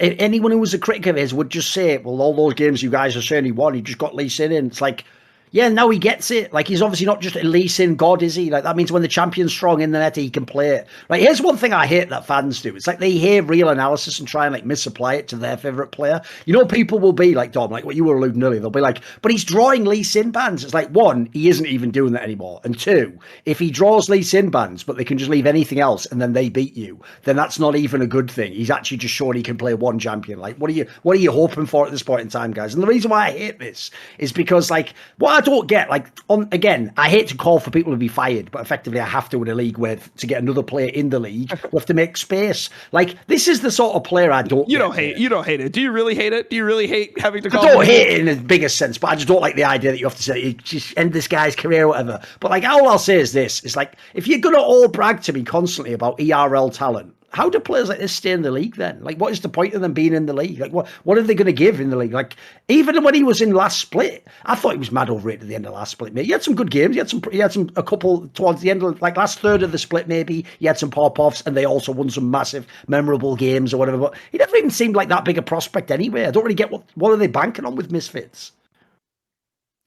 anyone who was a critic of his would just say, well, all those games you guys are saying he won, he just got Lee Sin in. It's like, yeah, now he gets it. Like, he's obviously not just a Lee Sin god, is he? Like, that means when the champion's strong in the net, he can play it. Like, here's one thing I hate that fans do. It's like they hear real analysis and try and, like, misapply it to their favourite player. People will be like, Dom, like what you were alluding earlier, they'll be like, but he's drawing Lee Sin bans. It's like, one, he isn't even doing that anymore. And two, if he draws Lee Sin bans, but they can just leave anything else and then they beat you, then that's not even a good thing. He's actually just showing he can play one champion. Like, what are you hoping for at this point in time, guys? And the reason why I hate this is because, like, what I don't get, like, again, I hate to call for people to be fired, but effectively I have to in a league where to get another player in the league, we have to make space. Like, this is the sort of player I don't. You don't hate it. Do you really hate it? Do you really hate having to call? I don't hate it in the biggest sense, but I just don't like the idea that you have to say just end this guy's career or whatever. But like, all I'll say is this: it's like, if you're gonna all brag to me constantly about ERL talent, how do players like this stay in the league then? Like, what is the point of them being in the league? Like, what are they going to give in the league? Like, even when he was in last split, I thought he was mad overrated at the end of last split, mate. He had some good games. He had a couple towards the end of, like, last third of the split, maybe. He had some pop-offs, and they also won some massive, memorable games or whatever. But he never even seemed like that big a prospect anyway. I don't really get what are they banking on with Misfits?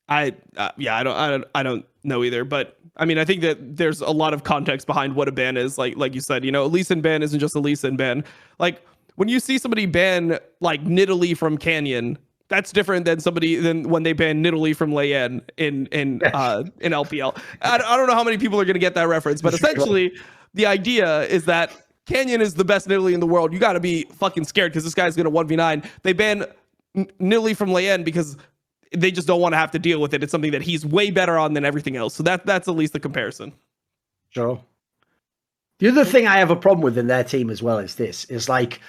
I don't know either, but I mean, I think that there's a lot of context behind what a ban is. Like you said, a Lee Sin ban isn't just a Lee Sin ban. Like, when you see somebody ban like Nidalee from Canyon, that's different than when they ban Nidalee from Leyen in LPL. I don't know how many people are going to get that reference, but essentially the idea is that Canyon is the best Nidalee in the world. You got to be fucking scared because this guy's going to 1v9. They ban Nidalee from Leyen because they just don't want to have to deal with it. It's something that he's way better on than everything else. So that's at least the comparison. Sure. The other thing I have a problem with in their team as well is this. Is like,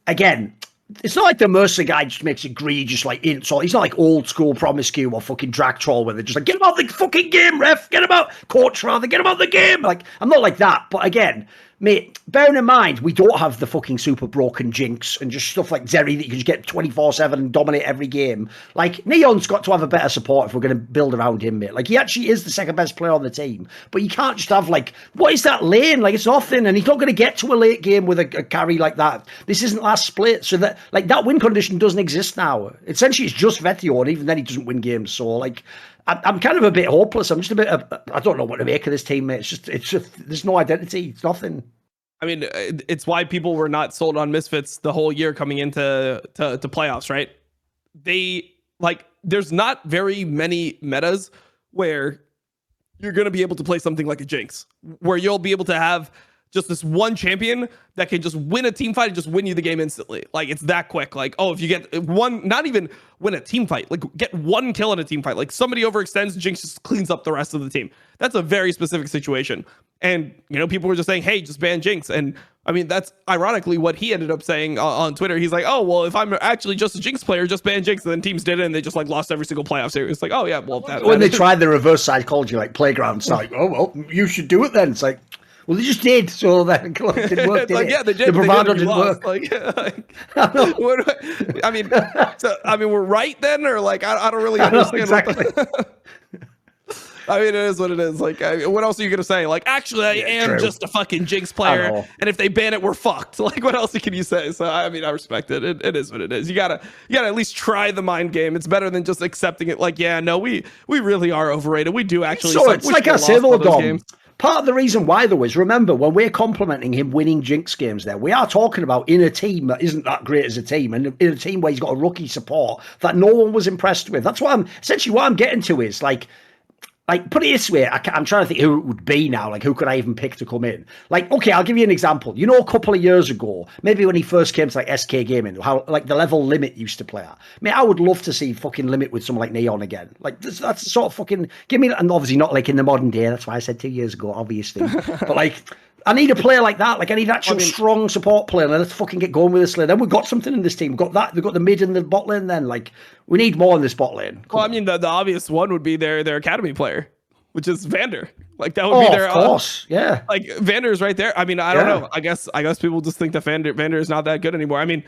again, it's not like the Mercer guy just makes egregious, like, insult. He's not like old school Promiscue or fucking Drag Troll where they're just like, get him out the fucking game, ref. Get him out. Coach, rather. Get him out the game. Like, I'm not like that. But again, mate, bearing in mind, we don't have the fucking super broken Jinx and just stuff like Zeri that you can just get 24/7 and dominate every game. Like, Neon's got to have a better support if we're going to build around him, mate. Like, he actually is the second best player on the team. But you can't just have, like, what is that lane? Like, it's nothing. And he's not going to get to a late game with a carry like that. This isn't last split. So that, like, that win condition doesn't exist now. Essentially, it's just Vetio, and even then he doesn't win games. So, like, I'm kind of a bit hopeless. I'm just a bit, I don't know what to make of this team, mate. It's just, there's no identity. It's nothing. I mean, it's why people were not sold on Misfits the whole year coming into to playoffs, right? There's not very many metas where you're going to be able to play something like a Jinx, where you'll be able to have just this one champion that can just win a team fight and just win you the game instantly. Like, it's that quick. Like, oh, if you get one, not even win a team fight, like get one kill in a team fight, like somebody overextends, Jinx just cleans up the rest of the team. That's a very specific situation. And, you know, people were just saying, hey, just ban Jinx. And I mean, that's ironically what he ended up saying on Twitter. He's like, oh, well, if I'm actually just a Jinx player, just ban Jinx. And then teams did it and they just like lost every single playoff series. It's like, oh yeah, well, when they tried the reverse psychology, like playground, it's like, oh, well, you should do it then. It's like, well, they just did, so that didn't work, did like, it? Yeah, they did. The bravado didn't work. Like, I mean, we're right then, or like, I don't really understand. Exactly. I mean, it is what it is. Like, what else are you gonna say? Like, actually, I am just a fucking Jinx player, and if they ban it, we're fucked. Like, what else can you say? So, I mean, I respect it. It is what it is. You gotta at least try the mind game. It's better than just accepting it. Like, yeah, no, we really are overrated. We do actually. So it's like I said, though, Dom. Part of the reason why, though, is remember when we're complimenting him winning Jinx games there, we are talking about in a team that isn't that great as a team, and in a team where he's got a rookie support that no one was impressed with. That's what I'm getting to is like, put it this way, I'm trying to think who it would be now. Like, who could I even pick to come in? Like, okay, I'll give you an example. You know, a couple of years ago, maybe when he first came to like SK Gaming, how like the level Limit used to play at. I mean, I would love to see fucking Limit with someone like Neon again. Like, that's the sort of fucking give me, and obviously not like in the modern day. That's why I said 2 years ago, obviously. But like, I need a player like that. Like, I need an actual strong support player. And let's fucking get going with this lane. Then we've got something in this team. We've got that. They've got the mid and the bot lane. Then like, we need more in this bot lane. Well, I mean, the obvious one would be their academy player, which is Vander. Like, that would be their, of course, yeah. Like, Vander is right there. I mean, I don't know. I guess people just think that Vander is not that good anymore. I mean,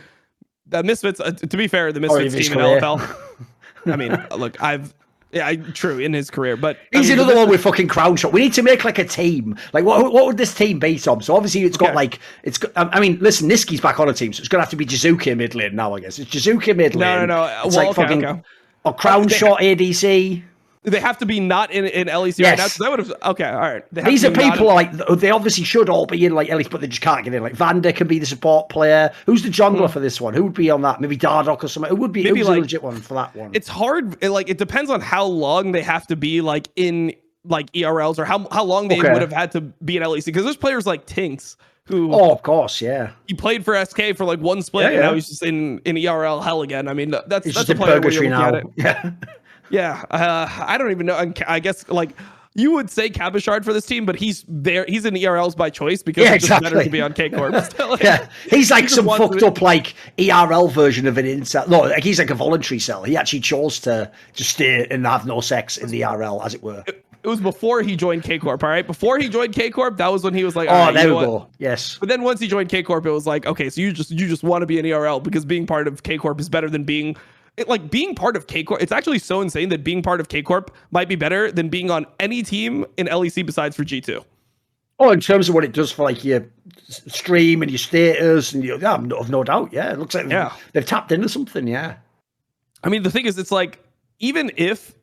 the Misfits. To be fair, the Misfits team in LFL. I mean, look, true in his career, but he's another one with fucking crown shot. We need to make like a team. Like, what would this team be, Tom? So obviously it's got like I mean, listen, Niski's back on a team, so it's gonna have to be Jizuki mid lane now. I guess it's Jizuki mid lane. No. It's like fucking or crown shot ADC. They have to be not in LEC right now. Because I would have. Okay, all right. These are people like they obviously should all be in like LEC, but they just can't get in. Like Vander can be the support player. Who's the jungler for this one? Who would be on that? Maybe Dardoch or something. Who would be? Maybe like, a legit one for that one? It's hard. It depends on how long they have to be like in like ERLs or how long they would have had to be in LEC. Because there's players like Tinks who. Oh, of course, yeah. He played for SK for like one split, and now he's just in ERL hell again. I mean, that's just a player where you're now. Yeah. Yeah, I don't even know. I guess like you would say Cabashard for this team, but he's there. He's in ERLs by choice because it's just better to be on K Corp. Like, yeah, he's like some fucked up like ERL version of an incel. No, like he's like a voluntary cell. He actually chose to just stay and have no sex in the ERL, as it were. It was before he joined K Corp. All right, before he joined K Corp, that was when he was like, "Oh, there we go." Yes. But then once he joined K Corp, it was like, okay, so you just want to be an ERL because being part of K Corp is better than being. Like being part of K Corp, it's actually so insane that being part of K Corp might be better than being on any team in LEC besides for G2. Oh, in terms of what it does for like your stream and your status and your, I've no doubt. Yeah, it looks like they've tapped into something. Yeah. I mean, the thing is, it's like even if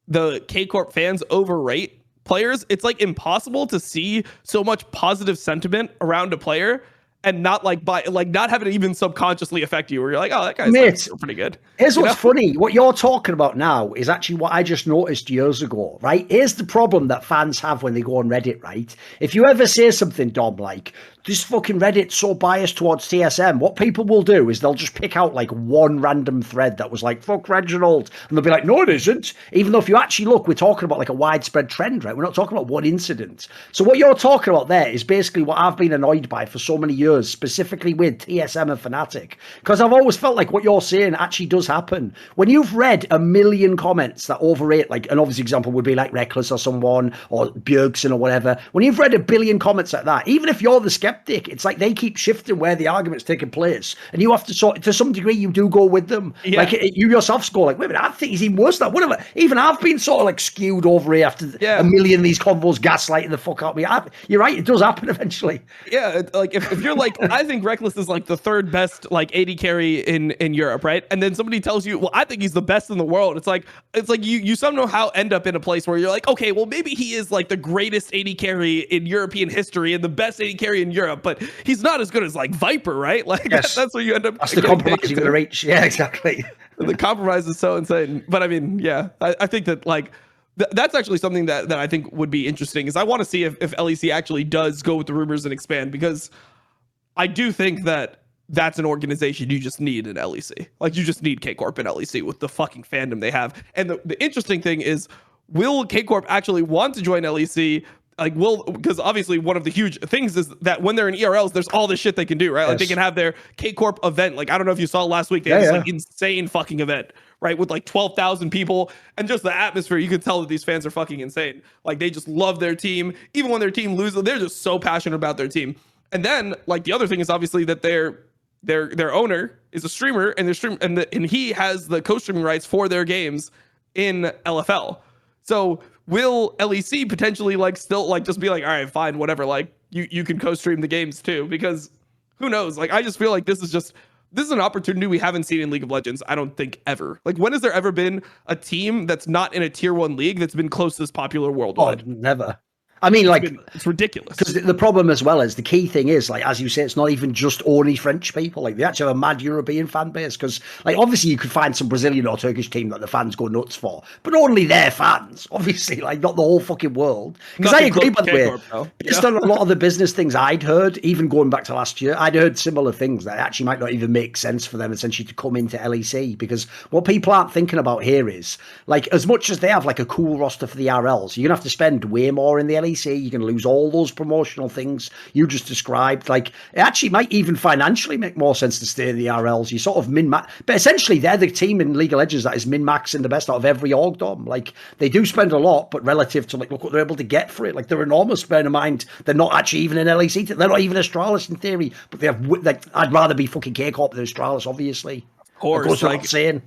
the K Corp fans overrate players, it's like impossible to see so much positive sentiment around a player and not not have it even subconsciously affect you where you're like, oh, that guy's like, pretty good. Here's what's funny. What you're talking about now is actually what I just noticed years ago, right? Here's the problem that fans have when they go on Reddit, right? If you ever say something, Dom, like, this fucking Reddit's so biased towards TSM, what people will do is they'll just pick out like one random thread that was like, fuck Reginald. And they'll be like, no, it isn't. Even though if you actually look, we're talking about like a widespread trend, right? We're not talking about one incident. So what you're talking about there is basically what I've been annoyed by for so many years, specifically with TSM and Fnatic. Because I've always felt like what you're saying actually does happen. When you've read a million comments that overrate, like an obvious example would be like Reckless or someone, or Bjergsen or whatever. When you've read a billion comments like that, even if you're the skeptic, it's like they keep shifting where the argument's taking place, and you have to to some degree you do go with them. Yeah. Like you yourself go like, wait a minute, I think he's even worse than that. Whatever. Even I've been sort of like skewed over here after a million of these convos gaslighting the fuck out of me. You're right, it does happen eventually. Yeah, like if you're like, I think Reckless is like the third best like AD carry in Europe, right? And then somebody tells you, well, I think he's the best in the world. It's like you somehow end up in a place where you're like, okay, well maybe he is like the greatest AD carry in European history and the best AD carry in Europe, but he's not as good as like Viper, right? Like that's where you end up. That's the compromise you're going to reach. Yeah, exactly. The compromise is so insane. But I mean, yeah, I think that like That's actually something that I think would be interesting. Is I want to see if LEC actually does go with the rumors and expand, because I do think that that's an organization you just need in LEC. Like, you just need K Corp and LEC with the fucking fandom they have. And the interesting thing is, will K Corp actually want to join LEC? Like, because obviously one of the huge things is that when they're in ERLs, there's all this shit they can do, right? Like, they can have their K Corp event. Like, I don't know if you saw last week, they had this like insane fucking event, right? With like 12,000 people, and just the atmosphere. You can tell that these fans are fucking insane. Like, they just love their team. Even when their team loses, they're just so passionate about their team. And then, like, the other thing is obviously that their owner is a streamer, and and he has the co-streaming rights for their games in LFL. So will LEC potentially like still like just be like, all right, fine, whatever, like you can co-stream the games too? Because who knows? Like, I just feel like this is an opportunity we haven't seen in League of Legends, I don't think, ever. Like, when has there ever been a team that's not in a tier 1 league that's been close to this popular worldwide? Oh, never. I mean, like, it's ridiculous. Because the problem as well is, the key thing is, like, as you say, it's not even just only French people. Like, they actually have a mad European fan base. Because, like, obviously you could find some Brazilian or Turkish team that the fans go nuts for, but only their fans, obviously, like, not the whole fucking world. Because I agree, by the way, based on a lot of the business things I'd heard, even going back to last year, I'd heard similar things that actually might not even make sense for them essentially to come into LEC. Because what people aren't thinking about here is, like, as much as they have like a cool roster for the RLs, you're gonna have to spend way more in the LEC. You're gonna lose all those promotional things you just described. Like, it actually might even financially make more sense to stay in the RLs. You sort of min-max, but essentially they're the team in League of Legends that is min-maxing the best out of every org dom. Like, they do spend a lot, but relative to, like, look what they're able to get for it. Like, they're enormous. Bearing in mind they're not actually even in LEC. They're not even Astralis in theory, but they have, like, I'd rather be fucking K Corp than Astralis, obviously. Of course, like saying.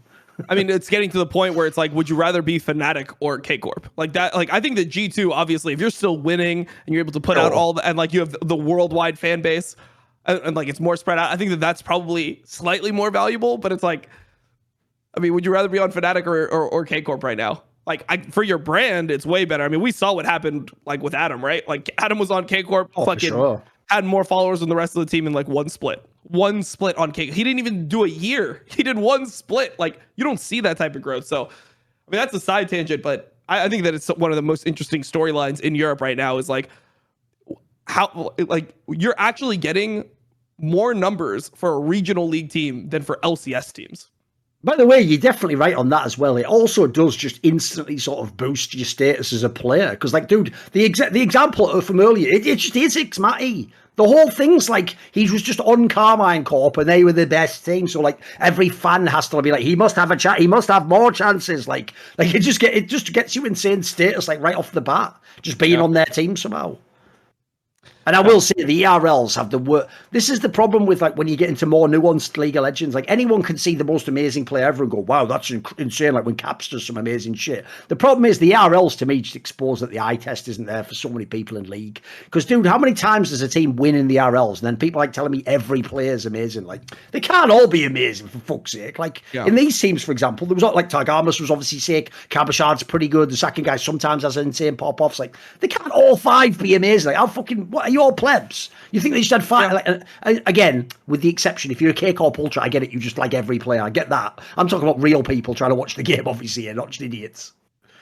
I mean, it's getting to the point where it's like, would you rather be Fnatic or K Corp? Like that. Like, I think that G2, obviously, if you're still winning and you're able to put out all the, and like you have the worldwide fan base, and like it's more spread out, I think that that's probably slightly more valuable. But it's like, I mean, would you rather be on Fnatic or K Corp right now? Like, for your brand, it's way better. I mean, we saw what happened like with Adam, right? Like, Adam was on K Corp, fucking had more followers than the rest of the team in like one split on K. He didn't even do a year. He did one split. Like, you don't see that type of growth. So, I mean, that's a side tangent, but I think that it's one of the most interesting storylines in Europe right now is like how, like, you're actually getting more numbers for a regional league team than for LCS teams. By the way, you're definitely right on that as well. It also does just instantly sort of boost your status as a player. Because, like, dude, the example from earlier, it just is Xmatty. The whole thing's like, he was just on Carmine Corp and they were the best team. So, like, every fan has to be like, he must have a chat. He must have more chances. Like it just gets you insane status, like, right off the bat, just being on their team somehow. And I will say the ERLs have the worst. This is the problem with, like, when you get into more nuanced League of Legends. Like, anyone can see the most amazing player ever and go, wow, that's insane. Like, when Caps does some amazing shit. The problem is the ERLs, to me, just expose that the eye test isn't there for so many people in League. Because, dude, how many times does a team win in the ERLs? And then people like telling me every player is amazing. Like, they can't all be amazing, for fuck's sake. Like, in these teams, for example, there was not, like, Targamas was obviously sick. Cabashard's pretty good. The second guy sometimes has insane pop-offs. Like, they can't all five be amazing. Like, how fucking, what are you all plebs? You think they should have five? Like, again, with the exception, if you're a K-Corp Ultra, I get it. You just like every player. I get that. I'm talking about real people trying to watch the game, obviously, and not just idiots.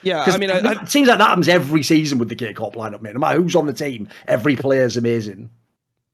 Yeah, I mean, it seems like that happens every season with the K-Corp lineup, man. No matter who's on the team, every player is amazing.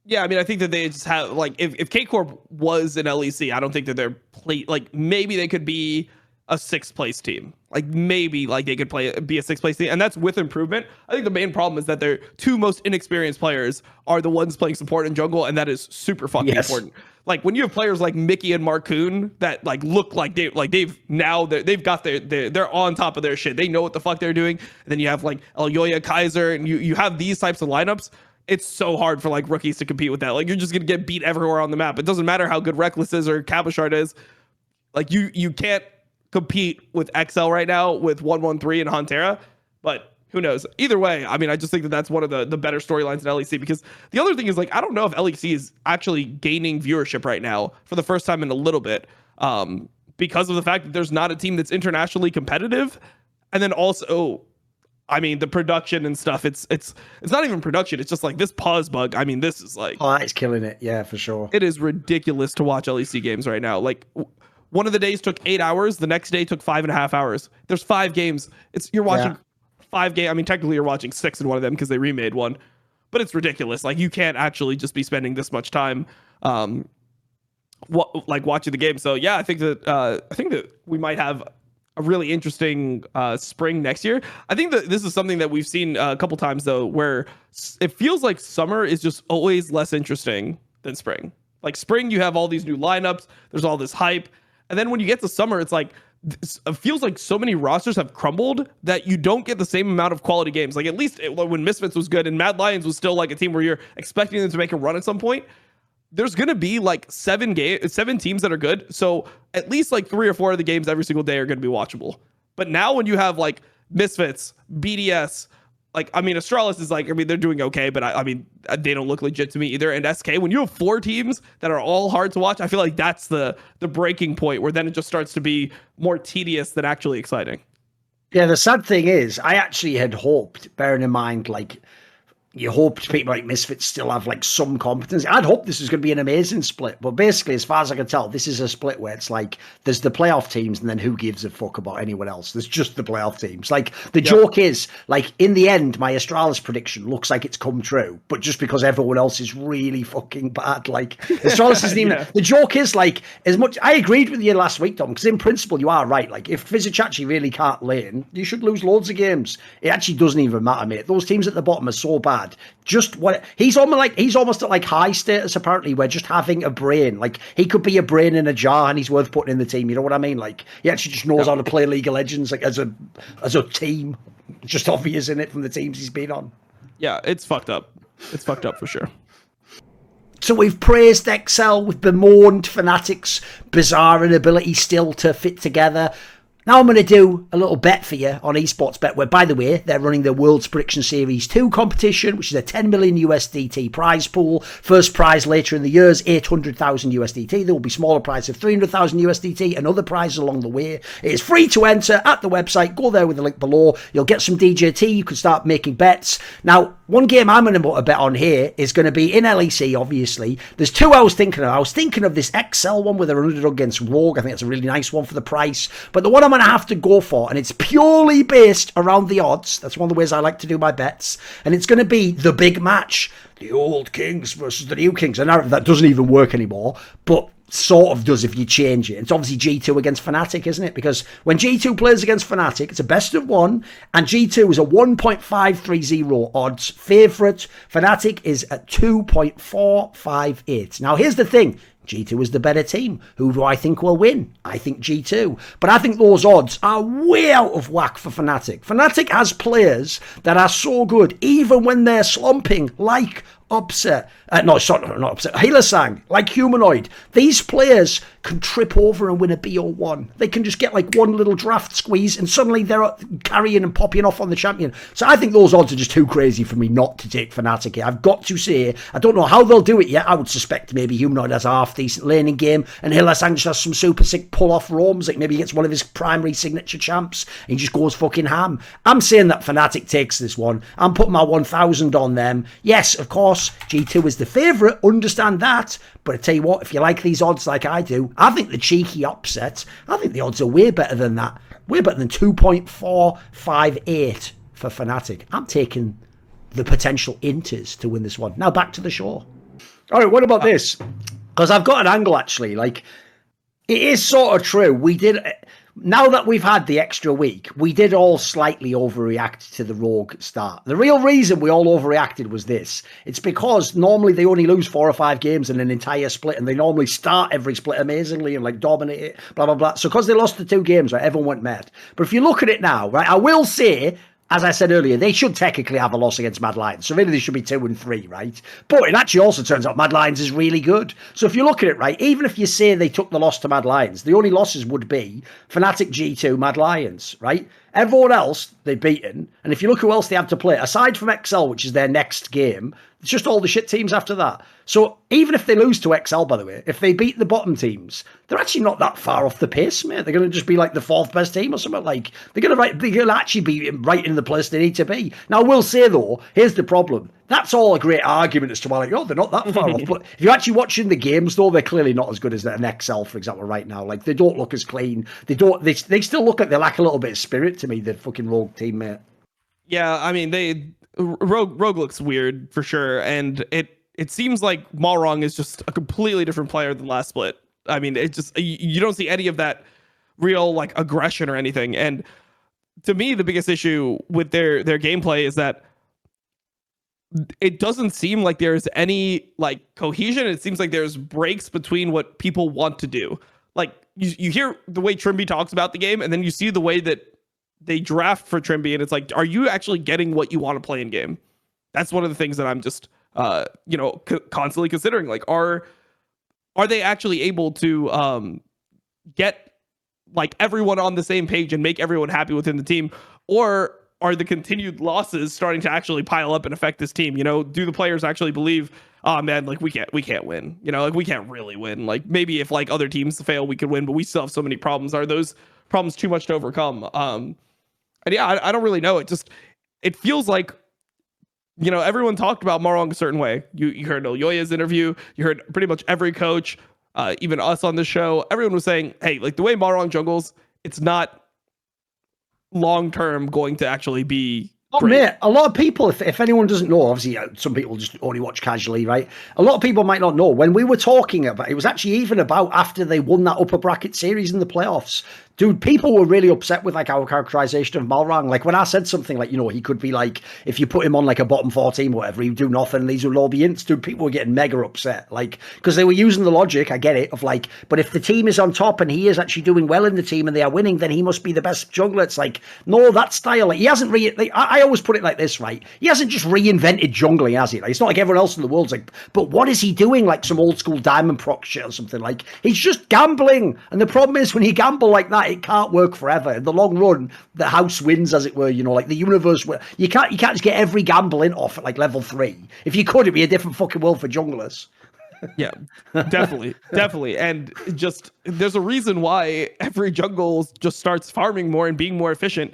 Yeah, I mean, I think that they just have, like, if K-Corp was an LEC, I don't think that they're like, maybe they could be a sixth place team. Like, maybe like they could be a sixth place team, and that's with improvement. I think the main problem is that their two most inexperienced players are the ones playing support and jungle, and that is super fucking important. Like, when you have players like Mickey and Marcoon that like look like they've got they're on top of their shit. They know what the fuck they're doing. And then you have like Elyoya, Kaiser, and you have these types of lineups. It's so hard for like rookies to compete with that. Like, you're just gonna get beat everywhere on the map. It doesn't matter how good Reckless is or Cabashard is. Like, you can't compete with XL right now with 113 and Huntera, but who knows? Either way, I mean, I just think that that's one of the better storylines in LEC, because the other thing is, like, I don't know if LEC is actually gaining viewership right now for the first time in a little bit, because of the fact that there's not a team that's internationally competitive. And then also, I mean, the production and stuff, it's not even production. It's just like this pause bug. I mean, this is like, oh, it's killing it. Yeah, for sure. It is ridiculous to watch LEC games right now. Like, one of the days took 8 hours. The next day took 5.5 hours. There's 5 games. You're watching 5 game. I mean, technically you're watching 6 in one of them because they remade one, but it's ridiculous. Like you can't actually just be spending this much time, watching the game. So yeah, I think that we might have a really interesting spring next year. I think that this is something that we've seen a couple times though, where it feels like summer is just always less interesting than spring. Like spring, you have all these new lineups, there's all this hype, and then when you get to summer, it's like it feels like so many rosters have crumbled that you don't get the same amount of quality games. Like at least when Misfits was good and Mad Lions was still like a team where you're expecting them to make a run at some point, there's going to be like 7 teams that are good. So at least like 3 or 4 of the games every single day are going to be watchable. But now when you have like Misfits, BDS, like, I mean, Astralis is like, I mean, they're doing okay, but I mean, they don't look legit to me either. And SK, when you have 4 teams that are all hard to watch, I feel like that's the breaking point where then it just starts to be more tedious than actually exciting. Yeah, the sad thing is, I actually had hoped, bearing in mind, like, you hoped people like Misfits still have like some competence. I'd hoped this was going to be an amazing split, but basically, as far as I can tell, this is a split where it's like there's the playoff teams, and then who gives a fuck about anyone else? There's just the playoff teams. Like the joke is, like in the end, my Astralis prediction looks like it's come true, but just because everyone else is really fucking bad. Like Astralis isn't even. The joke is like as much. I agreed with you last week, Tom, because in principle you are right. Like if Vizicachi really can't lane, you should lose loads of games. It actually doesn't even matter, mate. Those teams at the bottom are so bad. Just what he's almost at like high status apparently, where just having a brain, like he could be a brain in a jar and he's worth putting in the team. You know what I mean? Like he actually just knows how to play League of Legends, like as a team. It's just obvious in it from the teams he's been on. Yeah, it's fucked up. It's fucked up for sure. So we've praised Excel, we've bemoaned Fnatic's bizarre inability still to fit together. Now I'm going to do a little bet for you on Esports Bet, where, by the way, they're running the World's Prediction Series 2 competition, which is a 10 million USDT prize pool. First prize later in the year is 800,000 USDT. There will be smaller prizes of 300,000 USDT and other prizes along the way. It is free to enter at the website. Go there with the link below. You'll get some DJT. You can start making bets. Now, one game I'm going to put a bet on here is going to be in LEC, obviously. There's 2 I was thinking of. I was thinking of this XL one where they're underdog against Rogue. I think that's a really nice one for the price. But the one I'm going to have to go for, and it's purely based around the odds. That's one of the ways I like to do my bets. And it's going to be the big match. The old Kings versus the new Kings. And that doesn't even work anymore. But sort of does if you change it. It's obviously G2 against Fnatic, isn't it? Because when G2 plays against Fnatic, it's a best of 1, and G2 is a 1.530 odds favourite. Fnatic is at 2.458. Now, here's the thing. G2 is the better team. Who do I think will win? I think G2. But I think those odds are way out of whack for Fnatic. Fnatic has players that are so good, even when they're slumping, like Upset. Not Upset. Hylissang, like Humanoid. These players can trip over and win a BO1. They can just get like one little draft squeeze and suddenly they're carrying and popping off on the champion. So I think those odds are just too crazy for me not to take Fnatic here. I've got to say, I don't know how they'll do it yet. I would suspect maybe Humanoid has a half-decent laning game and Hylissang just has some super sick pull-off roams. Like maybe he gets one of his primary signature champs and he just goes fucking ham. I'm saying that Fnatic takes this one. I'm putting my 1,000 on them. Yes, of course, G2 is the favourite, understand that, but I tell you what, if you like these odds like I do, I think the cheeky upset, I think the odds are way better than that, way better than 2.458 for Fnatic. I'm taking the potential Inters to win this one. Now back to the show. All right, what about this? Because I've got an angle actually, like, it is sort of true. Now that we've had the extra week, we did all slightly overreact to the Rogue start. The real reason we all overreacted was this. It's because normally they only lose 4 or 5 games in an entire split, and they normally start every split amazingly and like dominate it, blah, blah, blah. So because they lost the 2 games, right, everyone went mad. But if you look at it now, right, I will say, as I said earlier, they should technically have a loss against Mad Lions. So really they should be 2-3, right? But it actually also turns out Mad Lions is really good. So if you look at it, right, even if you say they took the loss to Mad Lions, the only losses would be Fnatic, G2, Mad Lions, right? Everyone else they've beaten. And if you look who else they have to play, aside from XL, which is their next game, it's just all the shit teams after that. So even if they lose to XL, by the way, if they beat the bottom teams, they're actually not that far off the pace, mate. They're going to just be like the 4th best team or something. Like they're going to actually be right in the place they need to be. Now, I will say though, here's the problem. That's all a great argument as to why, like, oh, they're not that far off. But if you're actually watching the games, though, they're clearly not as good as an XL, for example, right now. Like they don't look as clean. They still look like they lack a little bit of spirit to me. The fucking Rogue team, mate. Yeah, I mean, Rogue looks weird for sure, and it seems like Malrong is just a completely different player than last split. I mean, it just you don't see any of that real like aggression or anything. And to me, the biggest issue with their gameplay is that it doesn't seem like there's any like cohesion. It seems like there's breaks between what people want to do. Like you hear the way Trimby talks about the game, and then you see the way that they draft for Trimby, and it's like, are you actually getting what you want to play in game? That's one of the things that I'm just constantly considering. Like, are they actually able to get like everyone on the same page and make everyone happy within the team, or are the continued losses starting to actually pile up and affect this team? Do the players actually believe, oh man, like we can't win, like we can't really win, like maybe if like other teams fail we could win, but we still have so many problems. Are those problems too much to overcome? And yeah, I don't really know. It feels like, everyone talked about Malrong a certain way. You heard Ilyoya's interview, you heard pretty much every coach, even us on the show, everyone was saying, hey, like the way Malrong jungles, it's not long term going to actually be Oh, mate, a lot of people, if anyone doesn't know, obviously some people just only watch casually, right? A lot of people might not know. When we were talking about it was actually even about after they won that upper bracket series in the playoffs. Dude, people were really upset with like our characterization of Malrong. Like when I said something like, he could be like, if you put him on like a bottom 14 or whatever, he'd do nothing. These would all be ints. Dude, people were getting mega upset. Like, because they were using the logic, I get it, of like, but if the team is on top and he is actually doing well in the team and they are winning, then he must be the best jungler. It's like, no, that style, like, he hasn't I always put it like this, right? He hasn't just reinvented jungling, has he? Like, it's not like everyone else in the world's like, but what is he doing? Like some old school diamond proc shit or something. Like, he's just gambling. And the problem is when you gamble like that, it can't work forever. In the long run, the house wins, as it were, like the universe. You can't just get every gamble in off at like level 3. If you could, it'd be a different fucking world for junglers. Yeah, definitely. And just there's a reason why every jungle just starts farming more and being more efficient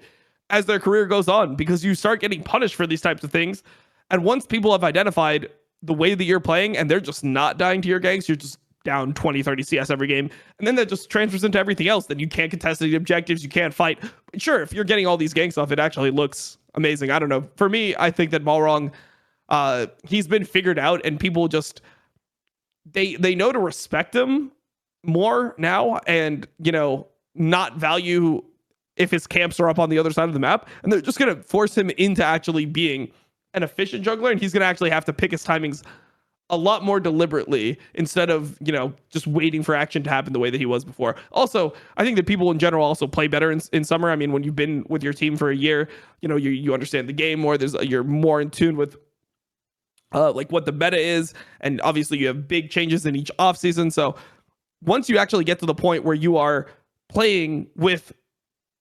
as their career goes on, because you start getting punished for these types of things. And once people have identified the way that you're playing and they're just not dying to your ganks, you're just down 20, 30 CS every game. And then that just transfers into everything else. Then you can't contest the objectives, you can't fight. But sure, if you're getting all these ganks off, it actually looks amazing. I don't know. For me, I think that Malrong, he's been figured out, and people just they know to respect him more now, and not value if his camps are up on the other side of the map, and they're just going to force him into actually being an efficient jungler, and he's going to actually have to pick his timings a lot more deliberately instead of just waiting for action to happen the way that he was before. Also, I think that people in general also play better in summer. I mean, when you've been with your team for a year, you understand the game more. You're more in tune with like what the meta is, and obviously you have big changes in each offseason. So once you actually get to the point where you are playing with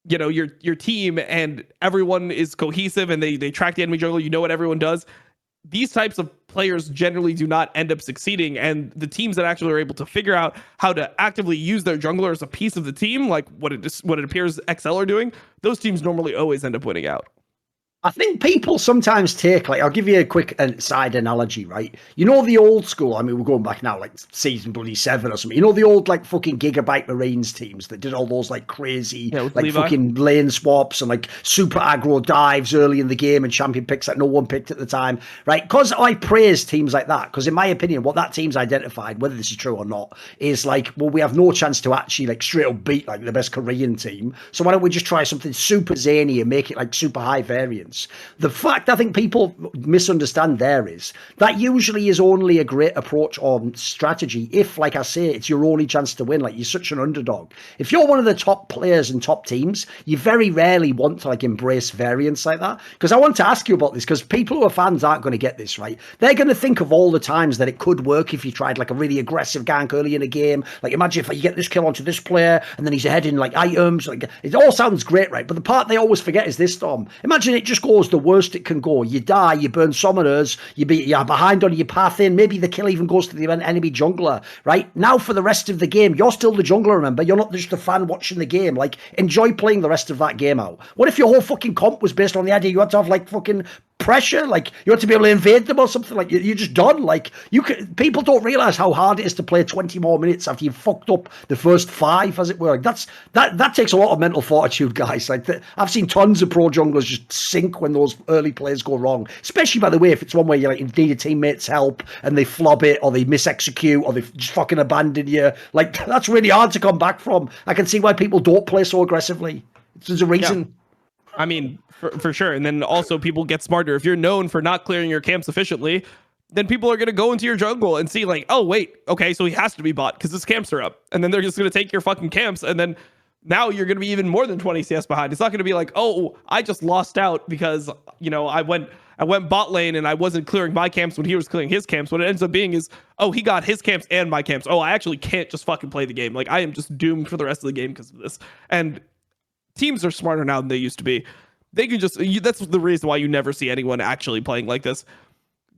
your team and everyone is cohesive and they track the enemy jungle, what everyone does, these types of players generally do not end up succeeding. And the teams that actually are able to figure out how to actively use their jungler as a piece of the team, like what it appears XL are doing, those teams normally always end up winning out. I think people sometimes take, like, I'll give you a quick side analogy, right? The old school, I mean, we're going back now, like, season bloody 7 or something. The old, like, fucking Gigabyte Marines teams that did all those, like, crazy, like, Levi. Fucking lane swaps and, like, super aggro dives early in the game and champion picks that no one picked at the time, right? Because I praise teams like that, because in my opinion, what that team's identified, whether this is true or not, is, like, well, we have no chance to actually, like, straight up beat, like, the best Korean team. So why don't we just try something super zany and make it, like, super high variance? The fact I think people misunderstand there is that usually is only a great approach on strategy if, like I say, it's your only chance to win. Like, you're such an underdog. If you're one of the top players and top teams, you very rarely want to like embrace variance like that. Because I want to ask you about this, because people who are fans aren't going to get this, right? They're going to think of all the times that it could work if you tried like a really aggressive gank early in a game. Like, imagine if you get this kill onto this player and then he's ahead in like items. Like, it all sounds great, right? But the part they always forget is this, Tom. Imagine it just goes the worst it can go. You die, you burn summoners, you're behind on your path in, maybe the kill even goes to the enemy jungler, right? Now for the rest of the game, you're still the jungler, remember? You're not just a fan watching the game. Like, enjoy playing the rest of that game out. What if your whole fucking comp was based on the idea you had to have like fucking pressure. Like you want to be able to invade them or something. Like you're just done. Like people don't realize how hard it is to play 20 more minutes after you've fucked up the first 5, as it were. Like that takes a lot of mental fortitude, guys. Like I've seen tons of pro junglers just sink when those early plays go wrong. Especially, by the way, if it's one where you need a teammate's help and they flob it or they misexecute or they just fucking abandon you. Like that's really hard to come back from. I can see why people don't play so aggressively. There's a reason. Yeah. I mean, for sure. And then also people get smarter. If you're known for not clearing your camps efficiently, then people are going to go into your jungle and see like, oh, wait, okay, so he has to be bot because his camps are up. And then they're just going to take your fucking camps. And then now you're going to be even more than 20 CS behind. It's not going to be like, oh, I just lost out because, I went bot lane and I wasn't clearing my camps when he was clearing his camps. What it ends up being is, oh, he got his camps and my camps. Oh, I actually can't just fucking play the game. Like I am just doomed for the rest of the game because of this. And teams are smarter now than they used to be. They can just, that's the reason why you never see anyone actually playing like this.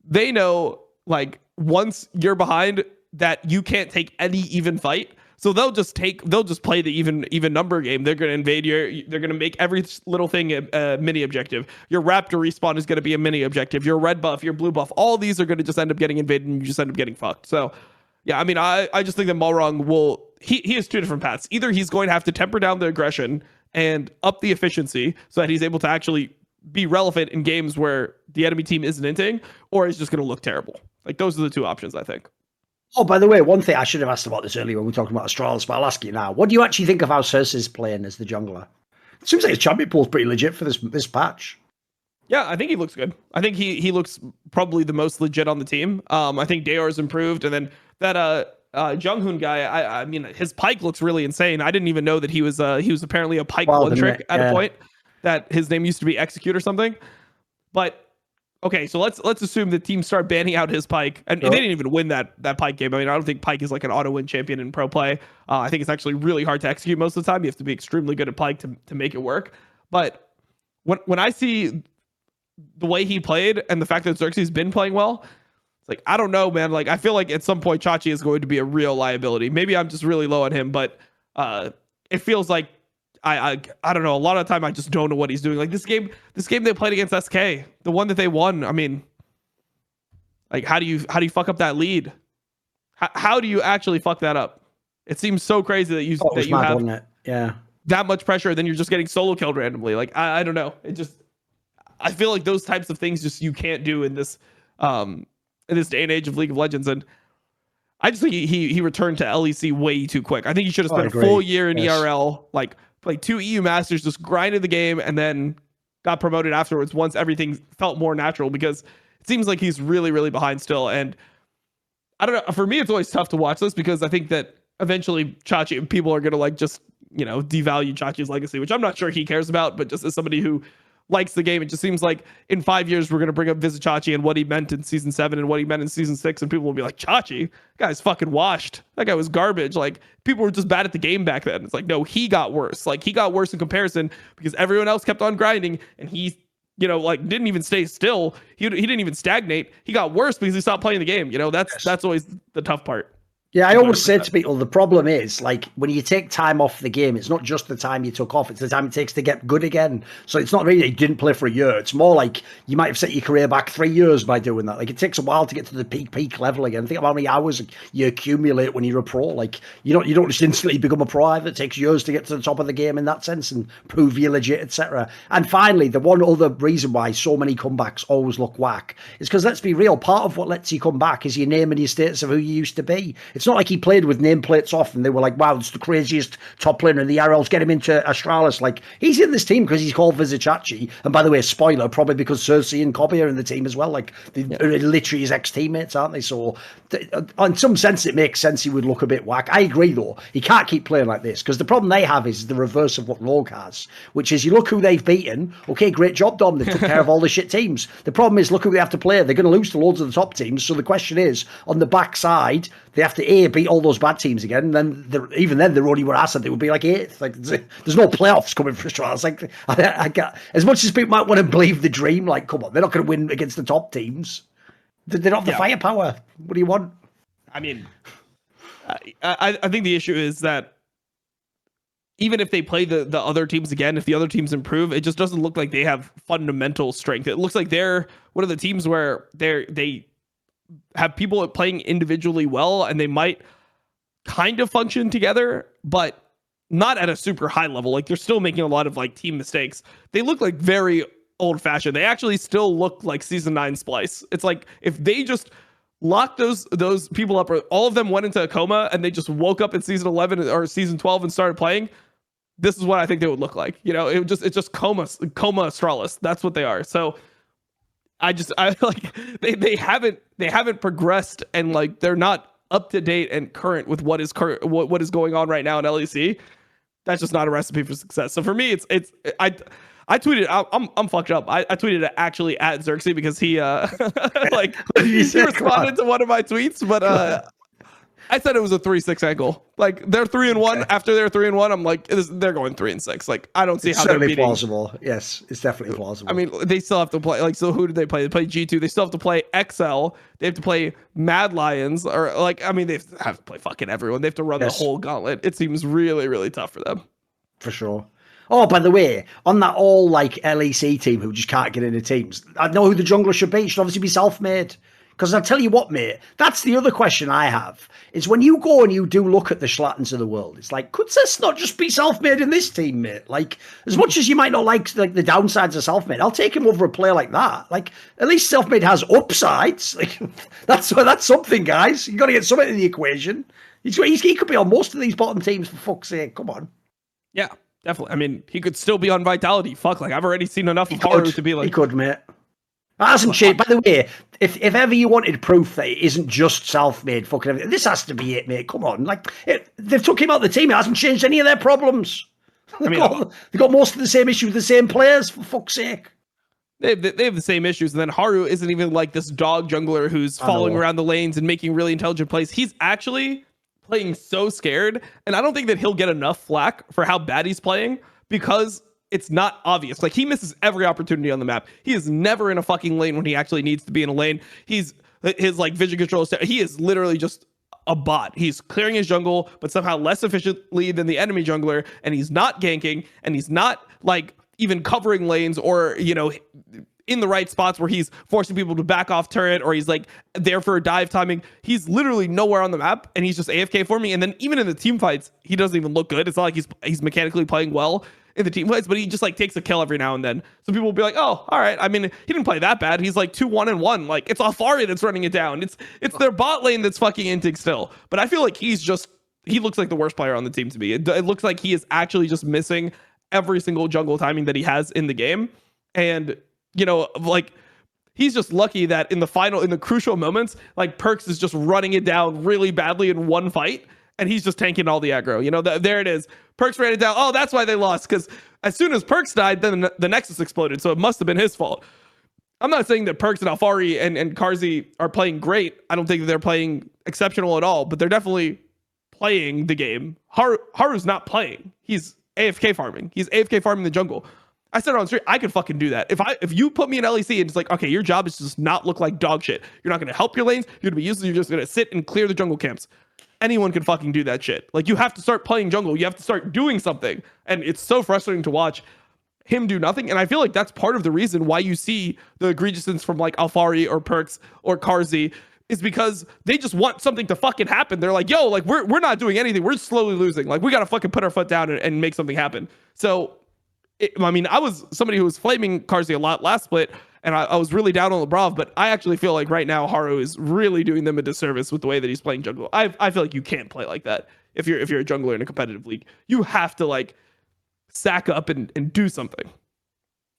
They know like once you're behind that you can't take any even fight. So they'll just play the even number game. They're going to invade they're going to make every little thing a mini objective. Your Raptor respawn is going to be a mini objective. Your red buff, your blue buff, all these are going to just end up getting invaded and you just end up getting fucked. So yeah, I mean, I just think that Malrang he has 2 different paths. Either he's going to have to temper down the aggression and up the efficiency so that he's able to actually be relevant in games where the enemy team isn't inting, or he's just going to look terrible. Like those are the 2 options, I think. Oh, by the way, one thing I should have asked about this earlier when we were talking about Astralis, but I'll ask you now. What do you actually think of how Cersei's playing as the jungler? It seems like his champion pool's pretty legit for this patch. Yeah, I think he looks good. I think he looks probably the most legit on the team. I think Dayor's improved, and then that Junghoon guy. I mean, his Pyke looks really insane. I didn't even know that he was apparently a Pyke one trick at a point. That his name used to be Execute or something. But okay, so let's assume the team start banning out his Pyke, and they didn't even win that Pyke game. I mean, I don't think Pyke is like an auto win champion in pro play. I think it's actually really hard to execute most of the time. You have to be extremely good at Pyke to make it work. But when I see the way he played and the fact that Xerxes been playing well, it's like, I don't know, man. Like, I feel like at some point Chachi is going to be a real liability. Maybe I'm just really low on him, but it feels like I don't know. A lot of the time I just don't know what he's doing. Like this game they played against SK, the one that they won. I mean, like how do you fuck up that lead? How do you actually fuck that up? It seems so crazy that you have that much pressure, then you're just getting solo killed randomly. Like I don't know. I feel like those types of things just you can't do in this day and age of League of Legends. And I just think he returned to LEC way too quick. I think he should have spent a full year in ERL, like played 2 EU Masters, just grinded the game, and then got promoted afterwards once everything felt more natural, because it seems like he's really, really behind still. And I don't know. For me, it's always tough to watch this because I think that eventually Chachi, people are going to like just, devalue Chachi's legacy, which I'm not sure he cares about, but just as somebody who likes the game, it just seems like in 5 years we're going to bring up Vizichachi and what he meant in season 7 and what he meant in season 6, and people will be like, Chachi, guy's fucking washed, that guy was garbage. Like, people were just bad at the game back then. It's like, no, he got worse. Like, he got worse in comparison because everyone else kept on grinding, and he didn't even stay still. He didn't even stagnate. He got worse because he stopped playing the game. That's always the tough part. Yeah, I always say to people, the problem is, like, when you take time off the game, it's not just the time you took off, it's the time it takes to get good again. So it's not really you didn't play for a year. It's more like you might have set your career back 3 years by doing that. Like, it takes a while to get to the peak level again. Think about how many hours you accumulate when you're a pro. Like, you don't just instantly become a pro either. It takes years to get to the top of the game in that sense and prove you're legit, etc. And finally, the one other reason why so many comebacks always look whack is because, let's be real, part of what lets you come back is your name and your status of who you used to be. It's not like he played with nameplates off and they were like, wow, it's the craziest top player in the RLs, get him into Astralis. Like, he's in this team because he's called Vizichachi. And by the way, spoiler, probably because Cersei and Kobe are in the team as well. Like, they're literally his ex-teammates, aren't they? So, in some sense, it makes sense he would look a bit whack. I agree, though. He can't keep playing like this because the problem they have is the reverse of what Rogue has, which is you look who they've beaten. Okay, great job, Dom. They took care of all the shit teams. The problem is, look who they have to play. They're going to lose to loads of the top teams. So the question is, on the backside, they have to beat all those bad teams again. And then even then, they're only were asked that they would be like 8th. Like, there's no playoffs coming for Astralis. Like, I got, as much as people might want to believe the dream, like, come on, they're not going to win against the top teams. They don't have the firepower. What do you want? I mean, I think the issue is that even if they play the other teams again, if the other teams improve, it just doesn't look like they have fundamental strength. It looks like they're one of the teams where they have people playing individually well, and they might kind of function together, but not at a super high level. Like, they're still making a lot of like team mistakes. They look like very old fashioned. They actually still look like season 9 Splice. It's like if they just locked those people up, or all of them went into a coma and they just woke up in season 11 or season 12 and started playing, this is what I think they would look like. You know, it's just coma Astralis. That's what they are. So I like they haven't progressed, and like they're not up to date and current with what is going on right now in LEC. That's just not a recipe for success. So for me, I tweeted, I'm fucked up. I tweeted actually at Xerxes because he like he responded to one of my tweets, but I said it was a 3-6 ankle. Like, they're 3-1. After they're 3-1, I'm like, they're going 3-6. Like, I don't see how they're beating. Plausible. Yes, it's definitely plausible. I mean, they still have to play. Like, so who did they play? They play G2. They still have to play XL. They have to play Mad Lions, or like, I mean, they have to play fucking everyone. They have to run the whole gauntlet. It seems really, really tough for them. For sure. Oh, by the way, on that all like LEC team who just can't get into teams, I know who the jungler should be. It should obviously be Selfmade. Because I'll tell you what, mate, that's the other question I have, is when you go and you do look at the Schlattens of the world, it's like, could this not just be Selfmade in this team, mate? Like, as much as you might not like the downsides of Selfmade, I'll take him over a player like that. Like, at least Selfmade has upsides. Like, that's something, guys. You got to get something in the equation. He could be on most of these bottom teams, for fuck's sake. Come on. Yeah, definitely. I mean, he could still be on Vitality. Fuck, like, I've already seen enough of Haru to be like... He could, mate. That hasn't changed. By the way, if ever you wanted proof that it isn't just Selfmade fucking everything, this has to be it, mate. Come on. Like, they've took him out of the team. It hasn't changed any of their problems. They've got most of the same issues with the same players, for fuck's sake. They have the same issues. And then Haru isn't even like this dog jungler who's following around the lanes and making really intelligent plays. He's actually playing so scared. And I don't think that he'll get enough flack for how bad he's playing, because it's not obvious. Like, he misses every opportunity on the map. He is never in a fucking lane when he actually needs to be in a lane. His like vision control, he is literally just a bot. He's clearing his jungle, but somehow less efficiently than the enemy jungler, and he's not ganking, and he's not like even covering lanes, or, you know, in the right spots where he's forcing people to back off turret, or he's like there for a dive timing. He's literally nowhere on the map, and he's just AFK for me. And then even in the team fights, he doesn't even look good. It's not like he's mechanically playing well in the team fights, but he just like takes a kill every now and then. So people will be like, oh, all right. I mean, he didn't play that bad. He's like 2-1-1. Like, it's Alfari that's running it down. It's their bot lane that's fucking inting still. But I feel like he looks like the worst player on the team to me. It looks like he is actually just missing every single jungle timing that he has in the game. And, you know, like, he's just lucky that in the crucial moments, like, Perkz is just running it down really badly in one fight, and he's just tanking all the aggro. You know, there it is. Perkz ran it down. Oh, that's why they lost, because as soon as Perkz died, then the Nexus exploded, so it must have been his fault. I'm not saying that Perkz and Alfari and Carzzy are playing great. I don't think that they're playing exceptional at all, but they're definitely playing the game. Haru's not playing. He's AFK farming. He's AFK farming the jungle. I said it on the street, I could fucking do that. If you put me in LEC and it's like, okay, your job is to just not look like dog shit. You're not going to help your lanes. You're going to be useless. You're just going to sit and clear the jungle camps. Anyone can fucking do that shit. Like, you have to start playing jungle. You have to start doing something. And it's so frustrating to watch him do nothing. And I feel like that's part of the reason why you see the egregiousness from like Alfari or Perkz or Carzzy, is because they just want something to fucking happen. They're like, yo, like, we're not doing anything. We're slowly losing. Like, we got to fucking put our foot down and make something happen. So, I mean, I was somebody who was flaming Carzzy a lot last split, and I was really down on Labrov, but I actually feel like right now Haru is really doing them a disservice with the way that he's playing jungle. I feel like you can't play like that if you're a jungler in a competitive league. You have to like sack up and do something.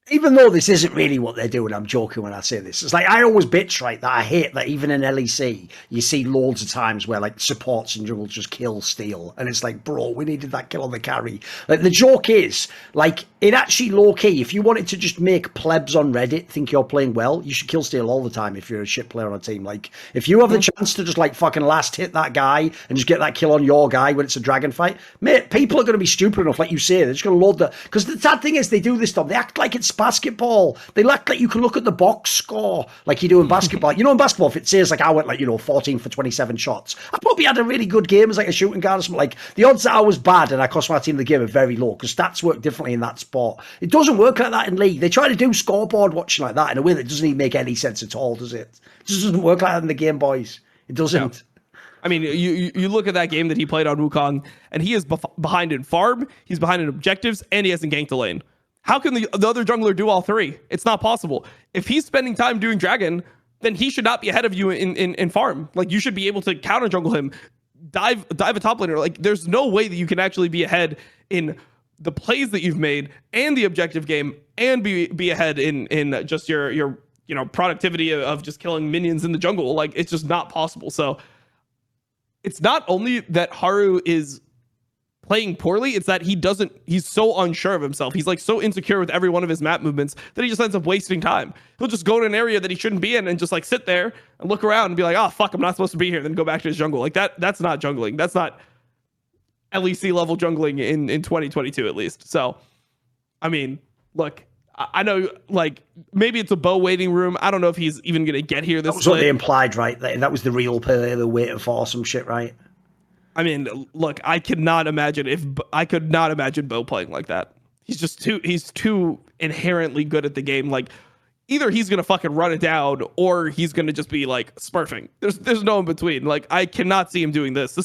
Even though this isn't really what they're doing, I'm joking when I say this. It's like, I always bitch, right, that I hate that even in LEC, you see loads of times where, like, supports and jungles just kill steal. And it's like, bro, we needed that kill on the carry. Like, the joke is, like, it actually low-key, if you wanted to just make plebs on Reddit think you're playing well, you should kill steal all the time if you're a shit player on a team. Like, if you have the chance to just, like, fucking last hit that guy and just get that kill on your guy when it's a dragon fight, mate, people are going to be stupid enough, like you say. They're just going to load the... Because the sad thing is, they do this stuff. They act like it's basketball. They let you can look at the box score like you do in basketball. You know, in basketball, if it says like I went 14 for 27 shots, I probably had a really good game as like a shooting guard or something. Like the odds that I was bad and I cost my team the game are very low because stats work differently in that sport. It doesn't work like that in league. They try to do scoreboard watching like that in a way that doesn't even make any sense at all, does it? It just doesn't work like that in the game, boys. It doesn't. No. I mean, you look at that game that he played on Wukong, and he is behind in farm, he's behind in objectives, and he hasn't ganked a lane. How can the other jungler do all three? It's not possible. If he's spending time doing dragon, then he should not be ahead of you in farm. Like, you should be able to counter jungle him, dive a top laner. Like, there's no way that you can actually be ahead in the plays that you've made and the objective game, and be ahead in just your productivity of just killing minions in the jungle. Like, it's just not possible. So it's not only that Haru is playing poorly, it's that he's so unsure of himself. He's like so insecure with every one of his map movements that he just ends up wasting time. He'll just go to an area that he shouldn't be in and just like sit there and look around and be like, oh fuck, I'm not supposed to be here, then go back to his jungle. Like that's not jungling. That's not LEC level jungling in 2022 at least. So I mean, look, I know, like, maybe it's a Bo waiting room. I don't know if he's even going to get here this That was what they implied, right? That was the real player they're waiting for, some shit, right? I mean, look, I could not imagine Bo playing like that. He's too inherently good at the game. Like, either he's going to fucking run it down or he's going to just be, like, smurfing. There's no in between. Like, I cannot see him doing this.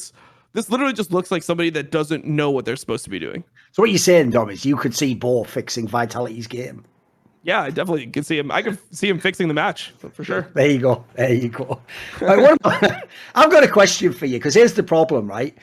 This literally just looks like somebody that doesn't know what they're supposed to be doing. So what you're saying, Dom, is you could see Bo fixing Vitality's game. Yeah, I definitely could see him. I could see him fixing the match for sure. There you go. Right, I've got a question for you because here's the problem, right?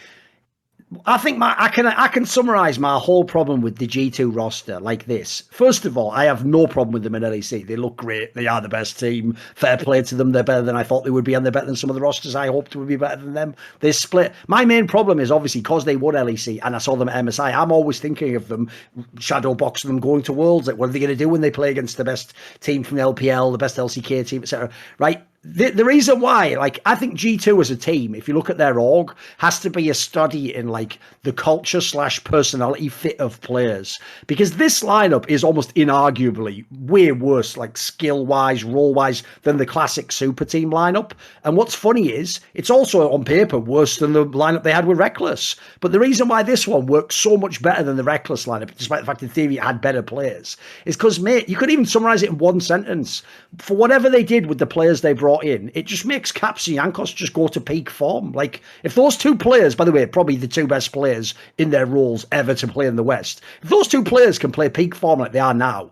I think I can summarize my whole problem with the G2 roster like this. First of all, I have no problem with them in LEC. They look great. They are the best team. Fair play to them. They're better than I thought they would be, and they're better than some of the rosters I hoped would be better than them. They split. My main problem is obviously because they won LEC and I saw them at MSI. I'm always thinking of them shadow boxing them going to Worlds. Like, what are they going to do when they play against the best team from the LPL, the best LCK team, etc. Right? The reason why, like, I think G2 as a team, if you look at their org, has to be a study in, like, the culture / personality fit of players. Because this lineup is almost inarguably way worse, like, skill-wise, role-wise, than the classic super team lineup. And what's funny is, it's also, on paper, worse than the lineup they had with Reckless. But the reason why this one works so much better than the Reckless lineup, despite the fact in theory it had better players, is because, mate, you could even summarize it in one sentence. For whatever they did with the players they brought in, it just makes Caps and Jankos just go to peak form. Like, if those two players, by the way, probably the two best players in their roles ever to play in the West, if those two players can play peak form like they are now,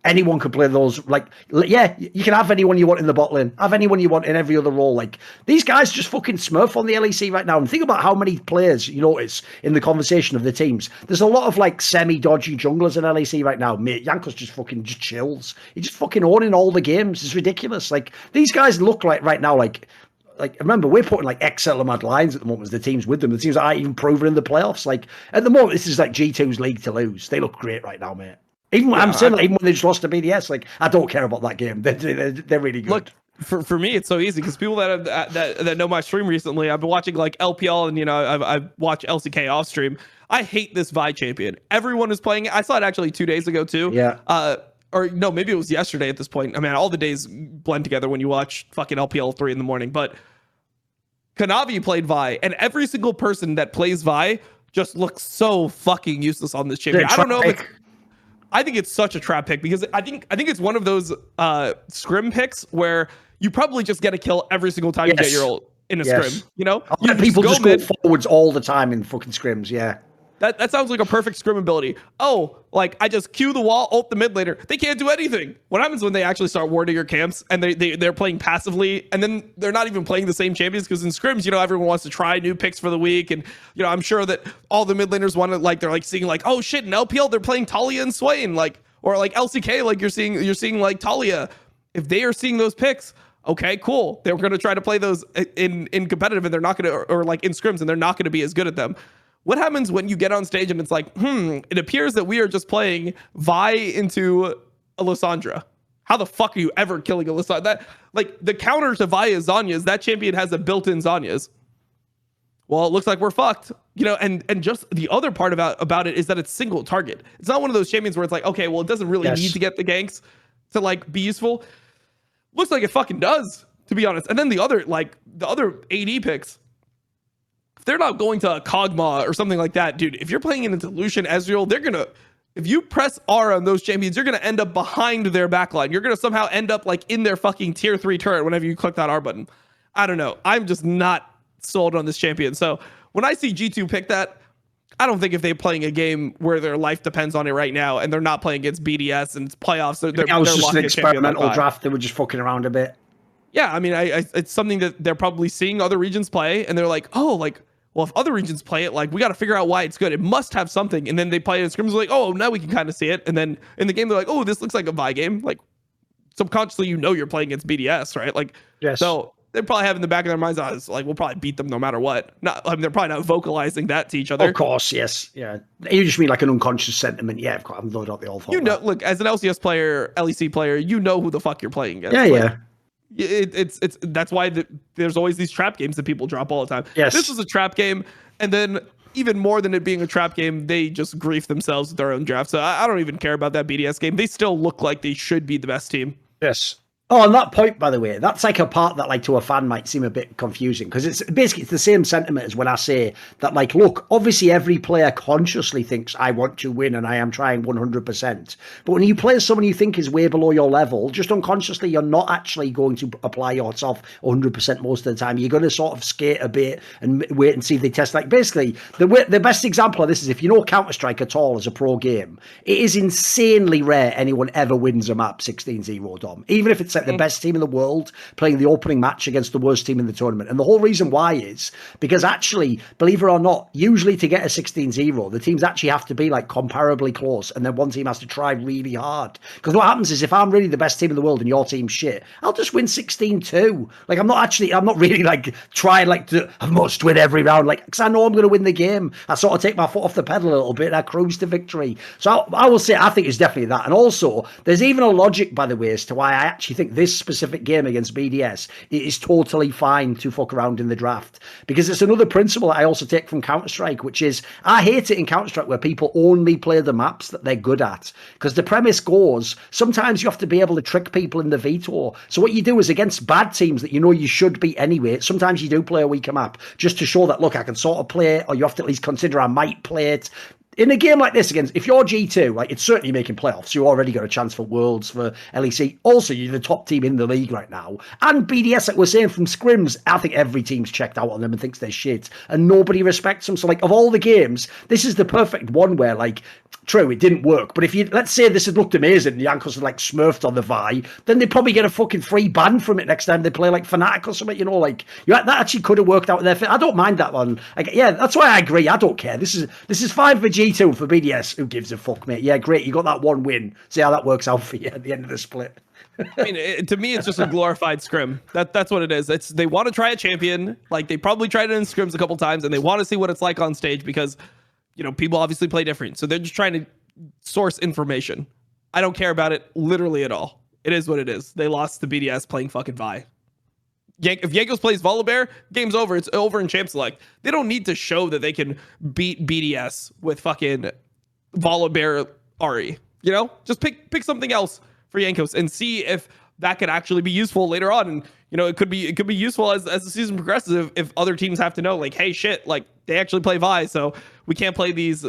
anyone can play those. Like, yeah, you can have anyone you want in the bot lane, have anyone you want in every other role. Like, these guys just fucking smurf on the LEC right now. And think about how many players you notice in the conversation of the teams. There's a lot of like semi-dodgy junglers in LEC right now. Mate, Jankos just chills. He's just fucking owning all the games. It's ridiculous. Like, these guys look like right now, like remember, we're putting like Excel and Mad Lions at the moment as the teams with them. The teams that aren't even proven in the playoffs. Like, at the moment, this is like G2's league to lose. They look great right now, mate. Even when I'm saying, like, even when they just lost to BDS, like, I don't care about that game. They're really good. Look, for me, it's so easy because people that know my stream recently, I've been watching like LPL and I've watched LCK off stream. I hate this Vi champion. Everyone is playing it. I saw it actually 2 days ago too. Yeah. Or no, maybe it was yesterday at this point. I mean, all the days blend together when you watch fucking LPL 3 a.m. But Kanavi played Vi, and every single person that plays Vi just looks so fucking useless on this champion. I don't know if I think it's such a trap pick because I think it's one of those scrim picks where you probably just get a kill every single time you get your ult in a scrim. You know, people just go forwards all the time in fucking scrims. Yeah. That sounds like a perfect scrim ability. Oh, like I just cue the wall, ult the mid laner. They can't do anything. What happens when they actually start warding your camps and they're playing passively and then they're not even playing the same champions? Because in scrims, everyone wants to try new picks for the week. And, I'm sure that all the mid laners want to, like, they're like seeing like, oh shit, in LPL, they're playing Talia and Swain, like, or like LCK, like you're seeing like Talia. If they are seeing those picks, okay, cool. They're going to try to play those in competitive and they're not going to, or like in scrims, and they're not going to be as good at them. What happens when you get on stage and it's like, it appears that we are just playing Vi into a Lissandra. How the fuck are you ever killing a Lissandra? That, like, the counter to Vi is Zhonya's. That champion has a built-in Zhonya's. Well, it looks like we're fucked. and just the other part about it is that it's single target. It's not one of those champions where it's like, okay, well, it doesn't really Yes. need to get the ganks to like be useful. Looks like it fucking does, to be honest. And then the other AD picks, if they're not going to Kog'Maw or something like that, dude, if you're playing into Lucian, Ezreal, if you press R on those champions, you're gonna end up behind their backline. You're gonna somehow end up like in their fucking tier 3 turret whenever you click that R button. I don't know. I'm just not sold on this champion. So when I see G2 pick that, I don't think if they're playing a game where their life depends on it right now and they're not playing against BDS and it's playoffs, so That was just an experimental draft. They were just fucking around a bit. Yeah, I mean, it's something that they're probably seeing other regions play, and they're like, oh, like, well, if other regions play it, like, we got to figure out why it's good. It must have something. And then they play it in scrims, like, oh, now we can kind of see it. And then in the game, they're like, oh, this looks like a Vi game. Like, subconsciously, you're playing against BDS, right? Like, yes. So they probably have in the back of their minds, it's like, we'll probably beat them no matter what. They're probably not vocalizing that to each other. Of course, yes. Yeah. You just mean like an unconscious sentiment. Yeah, of course. I'm not the all thought. Look, as an LCS player, LEC player, you know who the fuck you're playing against. Yeah, like, yeah. It's that's why there's always these trap games that people drop all the time. Yes. This was a trap game, and then even more than it being a trap game, they just grief themselves with their own draft. So I don't even care about that BDS game. They still look like they should be the best team. Yes. Oh, on that point, by the way, that's like a part that, like, to a fan might seem a bit confusing, because it's basically the same sentiment as when I say that, like, look, obviously every player consciously thinks I want to win and I am trying 100%. But when you play someone you think is way below your level, just unconsciously, you're not actually going to apply yourself 100% most of the time. You're going to sort of skate a bit and wait and see if they test. Like, basically, the best example of this is if you know Counter-Strike at all as a pro game, it is insanely rare anyone ever wins a map 16-0, Dom. Even if it's like the best team in the world playing the opening match against the worst team in the tournament. And the whole reason why is because actually, believe it or not, usually to get a 16-0, the teams actually have to be like comparably close, and then one team has to try really hard. Because what happens is if I'm really the best team in the world and your team's shit, I'll just win 16-2. Like I'm not really like trying like to I must win every round, like because I know I'm going to win the game. I sort of take my foot off the pedal a little bit and I cruise to victory. So I will say I think it's definitely that. And also there's even a logic, by the way, as to why I actually think this specific game against BDS, it is totally fine to fuck around in the draft, because it's another principle that I also take from Counter-Strike, which is I hate it in Counter-Strike where people only play the maps that they're good at, because the premise goes sometimes you have to be able to trick people in the veto. So what you do is against bad teams that you know you should beat anyway, sometimes you do play a weaker map just to show that, look, I can sort of play it, or you have to at least consider I might play it. In a game like this, against if you're G2, like it's certainly making playoffs, you already got a chance for Worlds, for LEC. Also, you're the top team in the league right now. And BDS, like we're saying from scrims, I think every team's checked out on them and thinks they're shit, and nobody respects them. So, like, of all the games, this is the perfect one where, like, true, it didn't work. But if you, let's say this had looked amazing, and the Jankos had like smurfed on the Vi, then they'd probably get a fucking free ban from it next time they play like Fnatic or something, you know, like, that actually could have worked out with their. I don't mind that one. Like, yeah, that's why I agree. I don't care. This is fine for G2, for BDS. Who gives a fuck, mate? Yeah, great. You got that one win. See how that works out for you at the end of the split. I mean, to me, it's just a glorified scrim. That's what it is. They want to try a champion. Like, they probably tried it in scrims a couple times, and they want to see what it's like on stage because, you know, people obviously play different. So they're just trying to source information. I don't care about it literally at all. It is what it is. They lost to BDS playing fucking Vi. If Jankos plays Volibear, game's over. It's over in Champ Select. They don't need to show that they can beat BDS with fucking Volibear Ahri. You know, just pick something else for Jankos and see if that could actually be useful later on. And you know, it could be useful as the season progresses if other teams have to know, like, hey, shit, like they actually play Vi, so we can't play these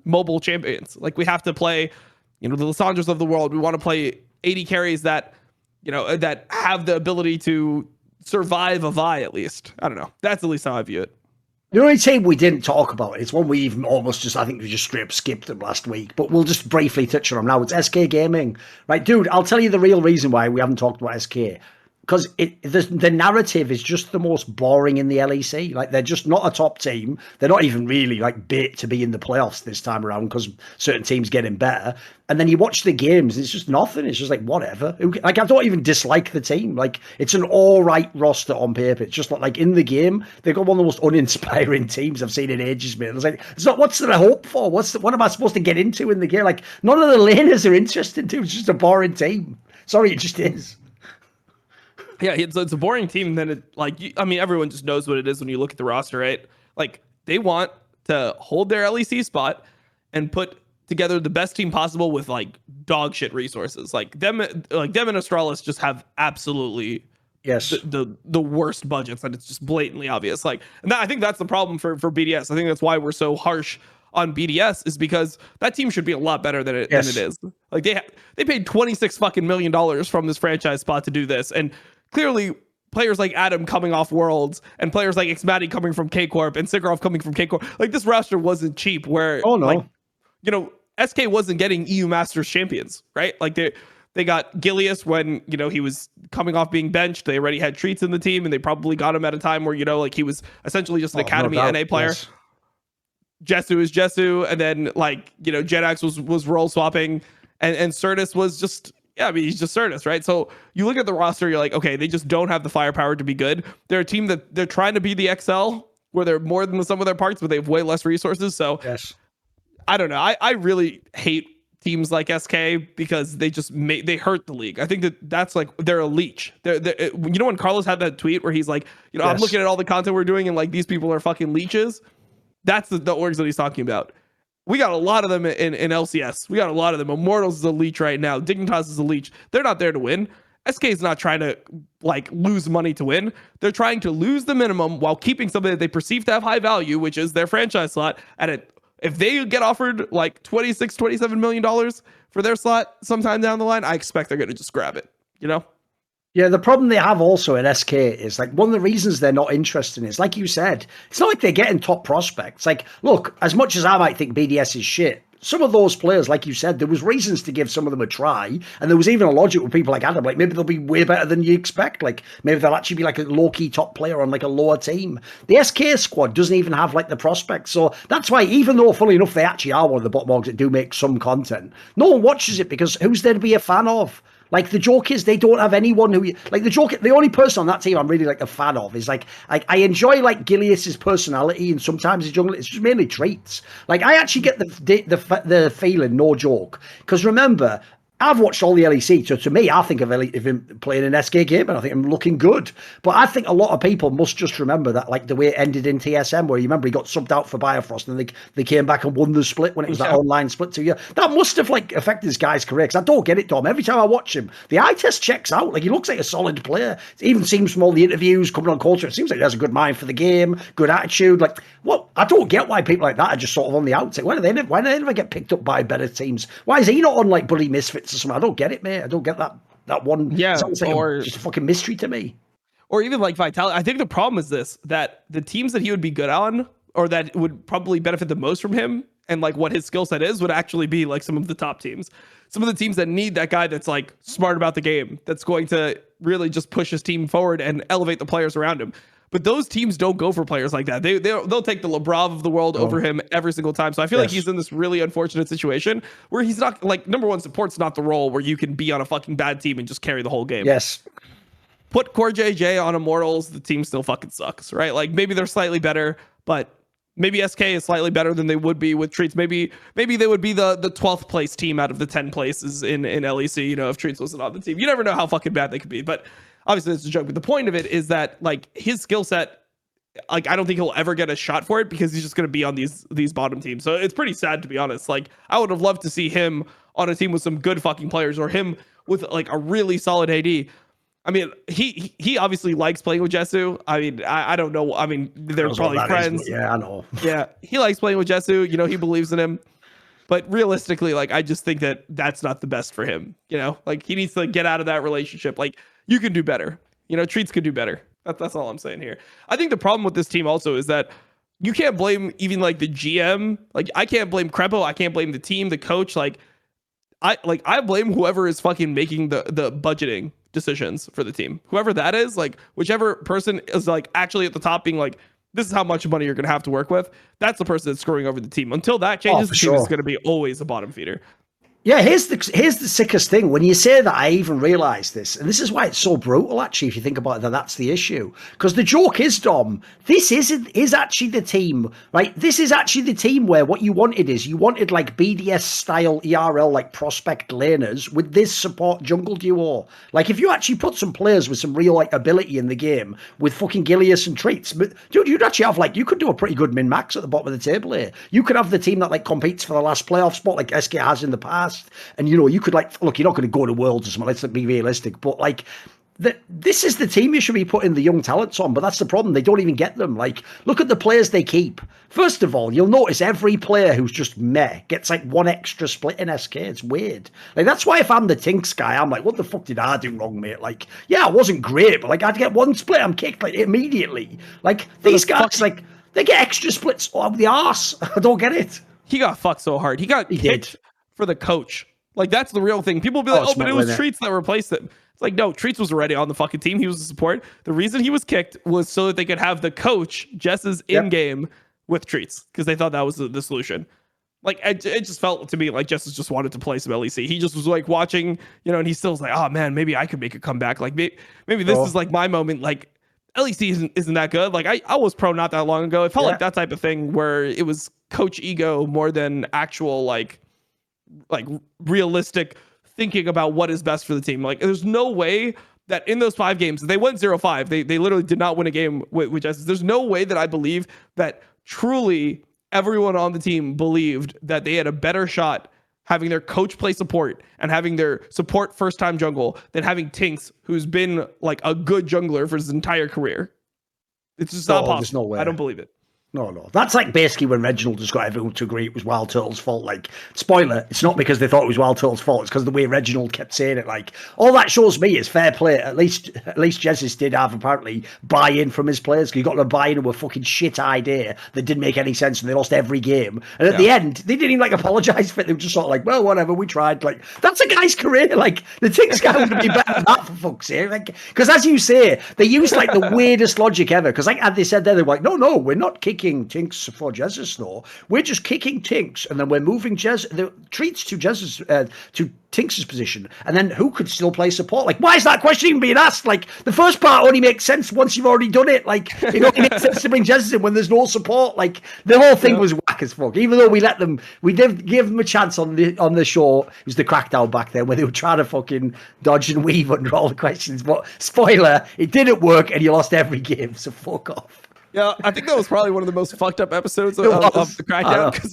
mobile champions. Like we have to play, you know, the Lissandras of the world. We want to play 80 carries that, you know, that have the ability to survive a Vi at least. I don't know. That's at least how I view it. The only team we didn't talk about, it's one we even almost just, I think we just straight up skipped them last week, but we'll just briefly touch on them now. It's SK Gaming. Right, dude, I'll tell you the real reason why we haven't talked about SK. Because the narrative is just the most boring in the LEC. Like, they're just not a top team. They're not even really, like, bait to be in the playoffs this time around because certain teams getting better. And then you watch the games, it's just nothing. It's just like, whatever. Like, I don't even dislike the team. Like, it's an all right roster on paper. It's just like in the game, they've got one of the most uninspiring teams I've seen in ages, man. It's like, it's not, what's there to hope for? What am I supposed to get into in the game? Like, none of the laners are interesting, too. It's just a boring team. Sorry, it just is. Yeah, it's a boring team. Then it, like, I mean, everyone just knows what it is when you look at the roster, right? Like, They want to hold their LEC spot and put together the best team possible with like dog shit resources. Like them and Astralis just have absolutely Yes. the worst budgets, and it's just blatantly obvious. Like, and I think that's the problem for BDS. I think that's why we're so harsh on BDS, is because that team should be a lot better than it is. Like they paid $26 million from this franchise spot to do this, and clearly players like Adam coming off Worlds and players like Xmatty coming from K Corp and Sigarov coming from K Corp, like this roster wasn't cheap. Where like, you know, SK wasn't getting EU Masters champions, right? Like they got Gilius when, you know, he was coming off being benched. They already had Treats in the team, and they probably got him at a time where, you know, like he was essentially just an academy NA player. Yes. Jesu is Jesu, and then like, you know, Jedax was role swapping, and Certus was just, yeah, I mean, he's just Certus, right? So you look at the roster, you're like, okay, they just don't have the firepower to be good. They're a team that they're trying to be the XL, where they're more than the sum of their parts, but they have way less resources. So yes. I don't know. I really hate teams like SK because they just they hurt the league. I think that's like, they're a leech. They're, you know, when Carlos had that tweet where he's like, you know, I'm looking at all the content we're doing and like these people are fucking leeches. That's the orgs that he's talking about. We got a lot of them in LCS. We got a lot of them. Immortals is a leech right now. Dignitas is a leech. They're not there to win. SK is not trying to like lose money to win. They're trying to lose the minimum while keeping something that they perceive to have high value, which is their franchise slot. And if they get offered like $27 million for their slot sometime down the line, I expect they're going to just grab it, you know? Yeah, the problem they have also in SK is like one of the reasons they're not interested is, like you said, it's not like they're getting top prospects. Like, look, as much as I might think BDS is shit, some of those players, like you said, there was reasons to give some of them a try, and there was even a logic with people like Adam, like maybe they'll be way better than you expect. Like maybe they'll actually be like a low-key top player on like a lower team. The SK squad doesn't even have like the prospects, so that's why, even though funny enough they actually are one of the bottom orgs that do make some content, no one watches it because who's there to be a fan of? Like the joke is they don't have anyone who like the joke. The only person on that team I'm really like a fan of is like I enjoy like Gilius's personality and sometimes his jungle. It's just mainly Treats. Like I actually get the feeling, no joke, because remember, I've watched all the LEC, so to me, I think of him playing an SK game, and I think I'm looking good. But I think a lot of people must just remember that, like the way it ended in TSM, where you remember he got subbed out for Bifrost, and they came back and won the split when it was that online split 2 year. That must have like affected this guy's career, because I don't get it, Dom. Every time I watch him, the eye test checks out. Like he looks like a solid player. It even seems from all the interviews coming on culture, it seems like he has a good mind for the game, good attitude. Like what? I don't get why people like that are just sort of on the outside. Why do they never get picked up by better teams? Why is he not on like Bloody Misfits or something? I don't get it, mate. I don't get that one. Yeah, or just a fucking mystery to me. Or even like Vitality. I think the problem is this, that the teams that he would be good on, or that would probably benefit the most from him and like what his skill set is, would actually be like some of the top teams. Some of the teams that need that guy that's like smart about the game, that's going to really just push his team forward and elevate the players around him. But those teams don't go for players like that. They'll take the Labrov of the world over him every single time. So I feel like he's in this really unfortunate situation where he's not like, number one, support's not the role where you can be on a fucking bad team and just carry the whole game. Yes. Put Core JJ on Immortals, the team still fucking sucks, right? Like maybe they're slightly better, but maybe SK is slightly better than they would be with Treats. Maybe they would be the 12th place team out of the 10 places in LEC, you know, if Treats wasn't on the team. You never know how fucking bad they could be, but obviously it's a joke. But the point of it is that like his skill set, like I don't think he'll ever get a shot for it because he's just going to be on these bottom teams. So it's pretty sad, to be honest. Like I would have loved to see him on a team with some good fucking players, or him with like a really solid AD. I mean, he obviously likes playing with Jesu. I mean, I don't know. I mean, they're probably friends. Yeah, I know. Yeah, he likes playing with Jesu. You know, he believes in him. But realistically, like, I just think that that's not the best for him. You know, like he needs to get out of that relationship. Like you can do better. You know, Treats could do better. That's all I'm saying here. I think the problem with this team also is that you can't blame even like the GM. Like I can't blame Crepo. I can't blame the team, the coach. I blame whoever is fucking making the budgeting decisions for the team. Whoever that is, like whichever person is like actually at the top being like, this is how much money you're going to have to work with. That's the person that's screwing over the team. Until that changes, the team is going to be always a bottom feeder. Yeah, here's the sickest thing. When you say that, I even realised this, and this is why it's so brutal. Actually, if you think about it, that's the issue. Because the joke is, Dom, this is actually the team, right? This is actually the team where what you wanted is you wanted like BDS style ERL like prospect laners with this support jungle duo. Like if you actually put some players with some real like ability in the game with fucking Gilius and Treats, but dude, you'd actually have like you could do a pretty good min max at the bottom of the table here. You could have the team that like competes for the last playoff spot like SK has in the past. And you know, you could like look, you're not going to go to Worlds or something. Let's be realistic, but like this is the team you should be putting the young talents on. But that's the problem; they don't even get them. Like, look at the players they keep. First of all, you'll notice every player who's just meh gets like one extra split in SK. It's weird. Like that's why if I'm the Tinks guy, I'm like, what the fuck did I do wrong, mate? Like, yeah, I wasn't great, but like I'd get one split, I'm kicked like immediately. Like these guys, like they get extra splits of the arse. I don't get it. He got fucked so hard. He kicked for the coach. Like that's the real thing. People be like, oh, but it was Treats that replaced him. It's like, no, Treats was already on the fucking team. He was the support. The reason he was kicked was so that they could have the coach Jess's in game with Treats because they thought that was the solution. Like it just felt to me like Jess just wanted to play some LEC. He just was like watching, you know, and he still was like, oh man, maybe I could make a comeback. Like maybe this is like my moment. Like LEC isn't that good. Like I was pro not that long ago. It felt like that type of thing where it was coach ego more than actual like realistic thinking about what is best for the team. Like there's no way that in those 5 games, they went 0-5. They literally did not win a game with Jess. There's no way that I believe that truly everyone on the team believed that they had a better shot having their coach play support and having their support first time jungle than having Tinks, who's been like a good jungler for his entire career. It's just not possible. There's no way. I don't believe it. No. That's like basically when Reginald just got everyone to agree it was Wild Turtle's fault. Like, spoiler, it's not because they thought it was Wild Turtle's fault. It's because of the way Reginald kept saying it. Like, all that shows me is fair play. At least Jesus did have apparently buy-in from his players. Because he got them buy-in to a fucking shit idea that didn't make any sense and they lost every game. And at the end, they didn't even like apologize for it. They were just sort of like, well, whatever, we tried. Like, that's a guy's career. Like, the Tinks guy would be better than that for fuck's sake. Like, because as you say, they used like the weirdest logic ever. Because like as they said there, they were like, no, we're not kicking Tinks for Jez's though. We're just kicking Tinks, and then we're moving the Treats to Jez's to Tinks's position, and then who could still play support? Like, why is that question even being asked? Like, the first part only makes sense once you've already done it. Like, it only makes sense to bring Jez in when there's no support. Like, the whole thing was whack as fuck. Even though we did give them a chance on the show. It was the Crackdown back then where they were trying to fucking dodge and weave under all the questions. But spoiler, it didn't work, and you lost every game. So fuck off. Yeah, I think that was probably one of the most fucked up episodes of the Crackdown because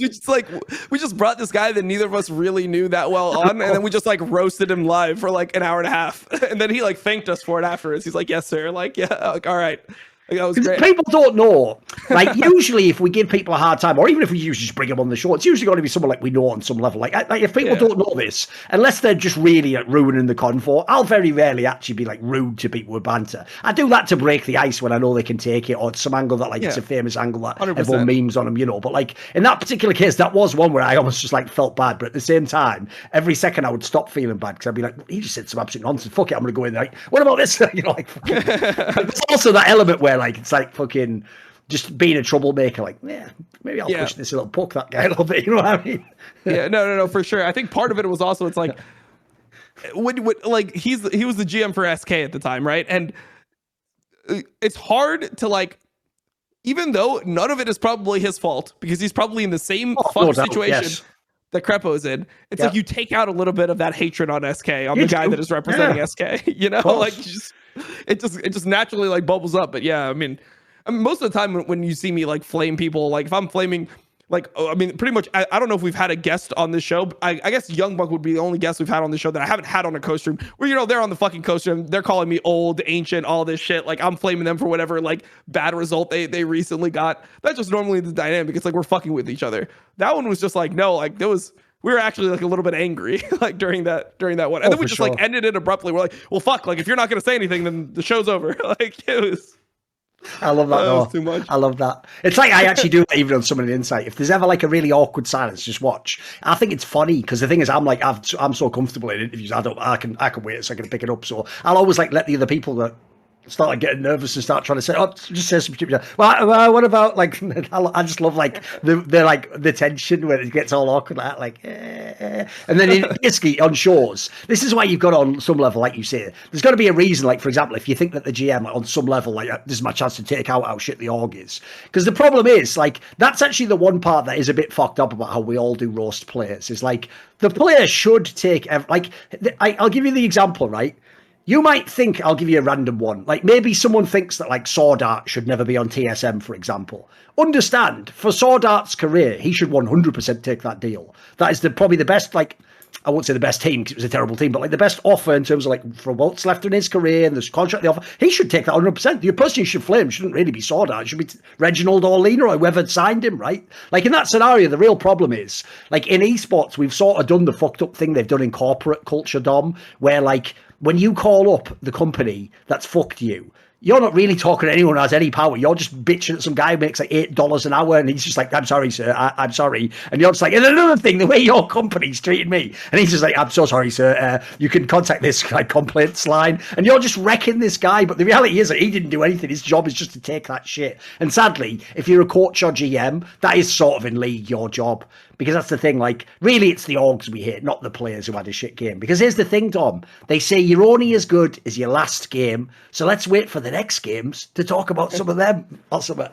we just brought this guy that neither of us really knew that well on, and then we just like roasted him live for like an hour and a half, and then he like thanked us for it afterwards. He's like, "Yes, sir." Like, yeah, like, all right. Like, that was great. People don't know. Like, usually if we give people a hard time, or even if we usually just bring them on the show, it's usually going to be someone like we know on some level. Like if people don't know this, unless they're just really ruining the convo, I'll very rarely actually be like rude to people with banter. I do that to break the ice when I know they can take it, or it's some angle that like it's a famous angle that 100%. Everyone memes on them, you know. But like in that particular case, that was one where I almost just like felt bad. But at the same time, every second I would stop feeling bad because I'd be like, he just said some absolute nonsense. Fuck it, I'm going to go in there. Like, what about this? You know, like there's also that element where like it's like fucking just being a troublemaker, like, maybe I'll push this a little, poke that guy a little bit, you know what I mean? No, for sure. I think part of it was also, it's like, like he was the GM for SK at the time, right? And it's hard to like, even though none of it is probably his fault, because he's probably in the same situation that Crepo's in, it's like you take out a little bit of that hatred on SK, on the guy that is representing SK, you know? Like, it just naturally like bubbles up. But yeah, I mean, most of the time when you see me like flame people, like if I'm flaming, like, I mean, pretty much, I don't know if we've had a guest on this show. I guess Young Buck would be the only guest we've had on the show that I haven't had on a co-stream where, you know, they're on the fucking co-stream. They're calling me old, ancient, all this shit. Like I'm flaming them for whatever like bad result they recently got. That's just normally the dynamic. It's like we're fucking with each other. That one was just like, no, like we were actually like a little bit angry like during that one. And then we just like ended it abruptly. We're like, well, fuck, like if you're not going to say anything, then the show's over. Like it was. I love that. Was too much. I love that. It's like I actually do that even on Summon Insight. If there's ever like a really awkward silence, just watch. I think it's funny because the thing is, I'm so comfortable in interviews. I can wait a second to pick it up. So I'll always like let the other people that start like, getting nervous and start trying to say, "Oh, just say some stupid." What about like? I just love like the tension when it gets all awkward, and then basically on shores. This is why you've got on some level, like you say, there's got to be a reason. Like for example, if you think that the GM on some level, like this is my chance to take out how shit the org is, because the problem is like that's actually the one part that is a bit fucked up about how we all do roast players. Is like the player should take I'll give you the example, right? You might think, I'll give you a random one. Like maybe someone thinks that like Sword Art should never be on TSM, for example. Understand, for Sword Art's career, he should 100% take that deal. That is probably the best, like, I won't say the best team because it was a terrible team, but like the best offer in terms of like for what's left in his career and this contract they offer. He should take that 100%. The person you should flame shouldn't really be Sword Art. It should be Reginald or Lena or whoever signed him, right? Like in that scenario, the real problem is like in esports, we've sort of done the fucked up thing they've done in corporate culture, Dom, where like when you call up the company that's fucked you, you're not really talking to anyone who has any power. You're just bitching at some guy who makes like $8 an hour, and he's just like, "I'm sorry, sir. I'm sorry." And you're just like, "And another thing, the way your company's treating me," and he's just like, "I'm so sorry, sir. You can contact this like complaints line," and you're just wrecking this guy. But the reality is that he didn't do anything. His job is just to take that shit. And sadly, if you're a coach or GM, that is sort of in league your job. Because that's the thing, like, really it's the orgs we hate, not the players who had a shit game. Because here's the thing, Dom. They say you're only as good as your last game, so let's wait for the next games to talk about some of them. Or something.